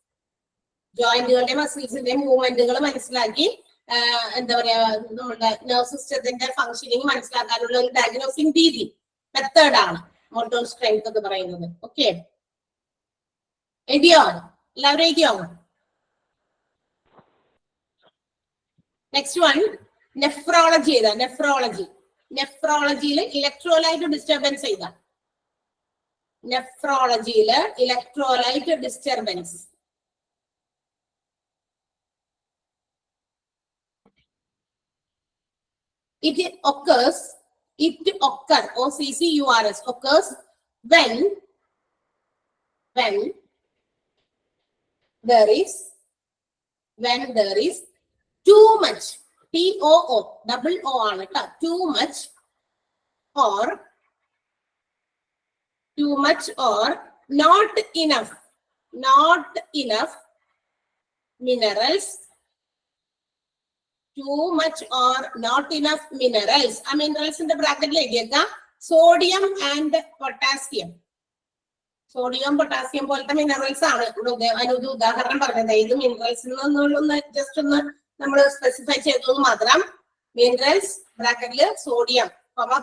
ജോയിന്റുകളുടെ മസിൽസിന്റെ മൂവ്മെന്റുകൾ മനസ്സിലാക്കി എന്താ പറയാ നമ്മുടെ നെർവ് സിസ്റ്റത്തിന്റെ ഫംഗ്ഷനിങ് മനസ്സിലാക്കാനുള്ള ഒരു ഡയഗ്നോസിംഗ് രീതി മെത്തേഡാണ് മോട്ടോർ സ്ട്രെങ്ത് എന്ന് പറയുന്നത്. ഓക്കെ, എഴുതിയോ? എല്ലാവരും എഴുതിയോ? നെക്സ്റ്റ് വൺ നെഫ്രോളജി ചെയ്താ. നെഫ്രോളജിയിൽ ഇലക്ട്രോലൈറ്റ് ഡിസ്റ്റർബൻസ് ചെയ്താ. നെഫ്രോളജിയില് electrolyte disturbance. It occurs, OCCURS, occurs when there is too much, TOO, double O ആണ് ട്ടോ, too much or not enough minerals. Too much or not enough minerals. ആ മിനറൽസിന്റെ ബ്രാക്കറ്റിൽ എഴുതിയേക്കാം sodium and potassium. Sodium potassium പോലത്തെ minerals ആണ് അനുദ ഉദാഹരണം പറഞ്ഞത്. ഇത് മിനറൽസ് ഒന്ന് ജസ്റ്റ് ഒന്ന് നമ്മൾ സ്പെസിഫൈ ചെയ്തത് മാത്രം. മിനറൽസ് ബ്രാക്കറ്റില് സോഡിയം,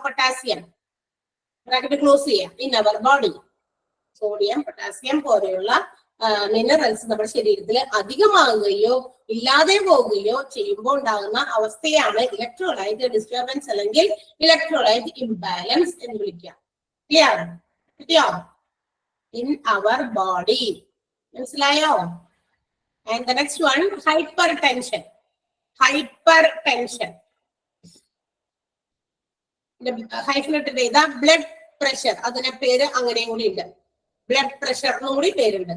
പൊട്ടാസ്യം, ബ്രാക്കറ്റ് ക്ലോസ് ചെയ്യാം. In our body sodium potassium പോലെയുള്ള മിനറൽസ് നമ്മുടെ ശരീരത്തിൽ അധികമാകുകയോ ഇല്ലാതെ പോകുകയോ ചെയ്യുമ്പോൾ ഉണ്ടാകുന്ന അവസ്ഥയാണ് ഇലക്ട്രോലൈറ്റ് ഡിസ്റ്റർബൻസ് അല്ലെങ്കിൽ ഇലക്ട്രോലൈറ്റ് ഇംബാലൻസ് എന്ന് വിളിക്കുക. ക്ലിയർ? കിട്ടിയോ? In our body. മനസ്സിലായോ? And the next one hypertension. ഹൈഫിലിട്ട് ചെയ്ത ബ്ലഡ് പ്രഷർ. അതിന്റെ പേര് അങ്ങനെയും കൂടി ഉണ്ട്, ബ്ലഡ് പ്രഷർ എന്നും കൂടി പേരുണ്ട്.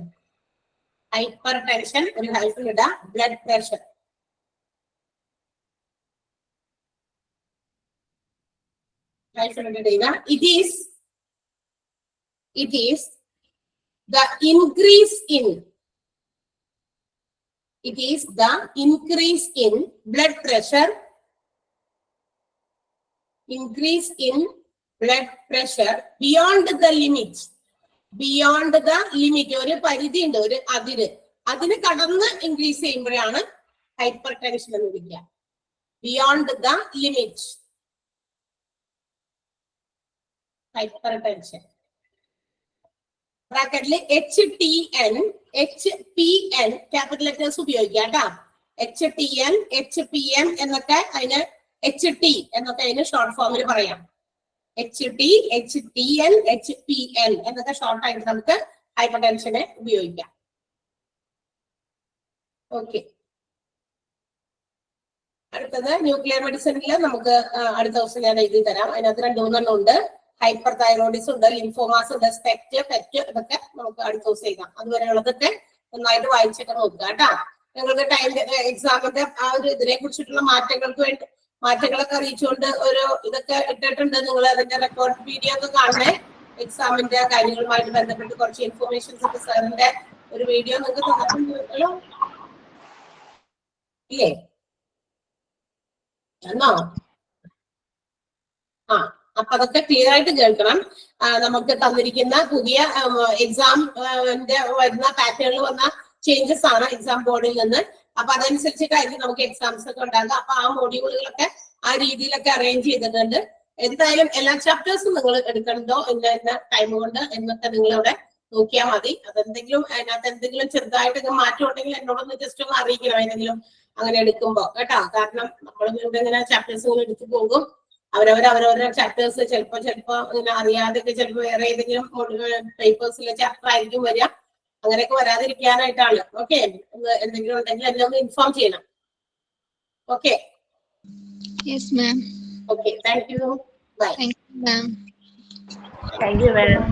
ഹൈപ്പർ ടെൻഷൻ ഒരു ഹൈഫിൽ ഇട, blood pressure. It is the increase in blood pressure, beyond the limit. ഒരു പരിധി ഉണ്ട്, ഒരു അതിന് കടന്ന് ഇൻക്രീസ് ചെയ്യുമ്പോഴാണ് ഹൈപ്പർ ടെൻഷൻ എന്ന് വിളിക്കുക. Beyond the limit, hypertension. ബ്രാക്കറ്റില് HTN ക്യാപിറ്റൽ ലെറ്റേഴ്സ് ഉപയോഗിക്കാം കേട്ടോ. HTN HPN എന്നൊക്കെ അതിന് HT എന്നൊക്കെ അതിന് ഷോർട്ട് ഫോമിൽ പറയാം. HT HTN HPN എന്നൊക്കെ ഷോർട്ട് ആയിട്ട് നമുക്ക് ഹൈപ്പർ ടെൻഷനെ ഉപയോഗിക്കാം. ഓക്കെ, അടുത്തത് ന്യൂക്ലിയർ മെഡിസിനിൽ നമുക്ക് അടുത്ത ദിവസം ഞാൻ എഴുതി തരാം. അതിനകത്ത് 2-3 ഉണ്ട്. ഹൈപ്പർ തൈറോയിഡിസം ഉണ്ട്, ലിംഫോമാസ് ഉണ്ട്, സ്പെക്ട് പെറ്റ് ഇതൊക്കെ നമുക്ക് അടുത്ത ദിവസം എഴുതാം. അതുവരെയുള്ളതൊക്കെ നന്നായിട്ട് വായിച്ചിട്ട് നോക്കുക കേട്ടോ. നിങ്ങൾക്ക് ടൈം എക്സാമിന്റെ ആ ഒരു ഇതിനെ കുറിച്ചിട്ടുള്ള മാറ്റങ്ങളൊക്കെ അറിയിച്ചുകൊണ്ട് ഒരു ഇതൊക്കെ ഇട്ടിട്ടുണ്ട്. നിങ്ങൾ അതിന്റെ റെക്കോർഡ് വീഡിയോ ഒക്കെ കാണണേ. എക്സാമിന്റെ കാര്യങ്ങളുമായിട്ട് ബന്ധപ്പെട്ട് കുറച്ച് ഇൻഫോർമേഷൻസ് ഒക്കെ സാറിന്റെ ഒരു വീഡിയോ നിങ്ങൾക്ക് തന്നിട്ടുണ്ടല്ലോ, ഇല്ലേ? എന്നോ അപ്പൊ അതൊക്കെ ക്ലിയർ ആയിട്ട് കേൾക്കണം. നമുക്ക് തന്നിരിക്കുന്ന പുതിയ എക്സാമിന്റെ വരുന്ന പാറ്റേണിൽ വന്ന ചേഞ്ചസ് ആണ് എക്സാം ബോർഡിൽ നിന്ന്. അപ്പൊ അതനുസരിച്ചിട്ടായിരിക്കും നമുക്ക് എക്സാംസ് ഒക്കെ ഉണ്ടാകുക. അപ്പൊ ആ മോഡ്യൂളുകളൊക്കെ ആ രീതിയിലൊക്കെ അറേഞ്ച് ചെയ്തിട്ടുണ്ട്. എന്തായാലും എല്ലാ ചാപ്റ്റേഴ്സും നിങ്ങൾ എടുക്കണ്ടോ എന്ന ടൈം കൊണ്ട് എന്നൊക്കെ നിങ്ങൾ അവിടെ നോക്കിയാൽ മതി. അതെന്തെങ്കിലും അതിനകത്ത് എന്തെങ്കിലും ചെറുതായിട്ട് മാറ്റം ഉണ്ടെങ്കിൽ എന്നോടൊന്ന് ജസ്റ്റ് ഒന്ന് അറിയിക്കണം, ഏതെങ്കിലും അങ്ങനെ എടുക്കുമ്പോ കേട്ടോ. കാരണം നമ്മൾ ഇവിടെ ഇങ്ങനെ ചാപ്റ്റേഴ്സ് ഇങ്ങനെ എടുത്തു പോകും. അവരവരുടെ ചാപ്റ്റേഴ്സ് ചിലപ്പോ ഇങ്ങനെ അറിയാതെയൊക്കെ ചിലപ്പോൾ വേറെ ഏതെങ്കിലും പേപ്പേഴ്സിലെ ചാപ്റ്റർ ആയിരിക്കും വരിക. അങ്ങനെയൊക്കെ വരാതിരിക്കാനായിട്ടാണ്. ഓക്കെ, എന്തെങ്കിലും ഉണ്ടെങ്കിൽ എന്നെ ഒന്ന് ഇൻഫോം ചെയ്യണം. Okay. Yes, ma'am. Okay, thank you. Bye. Thank you, ma'am. Thank you, madam.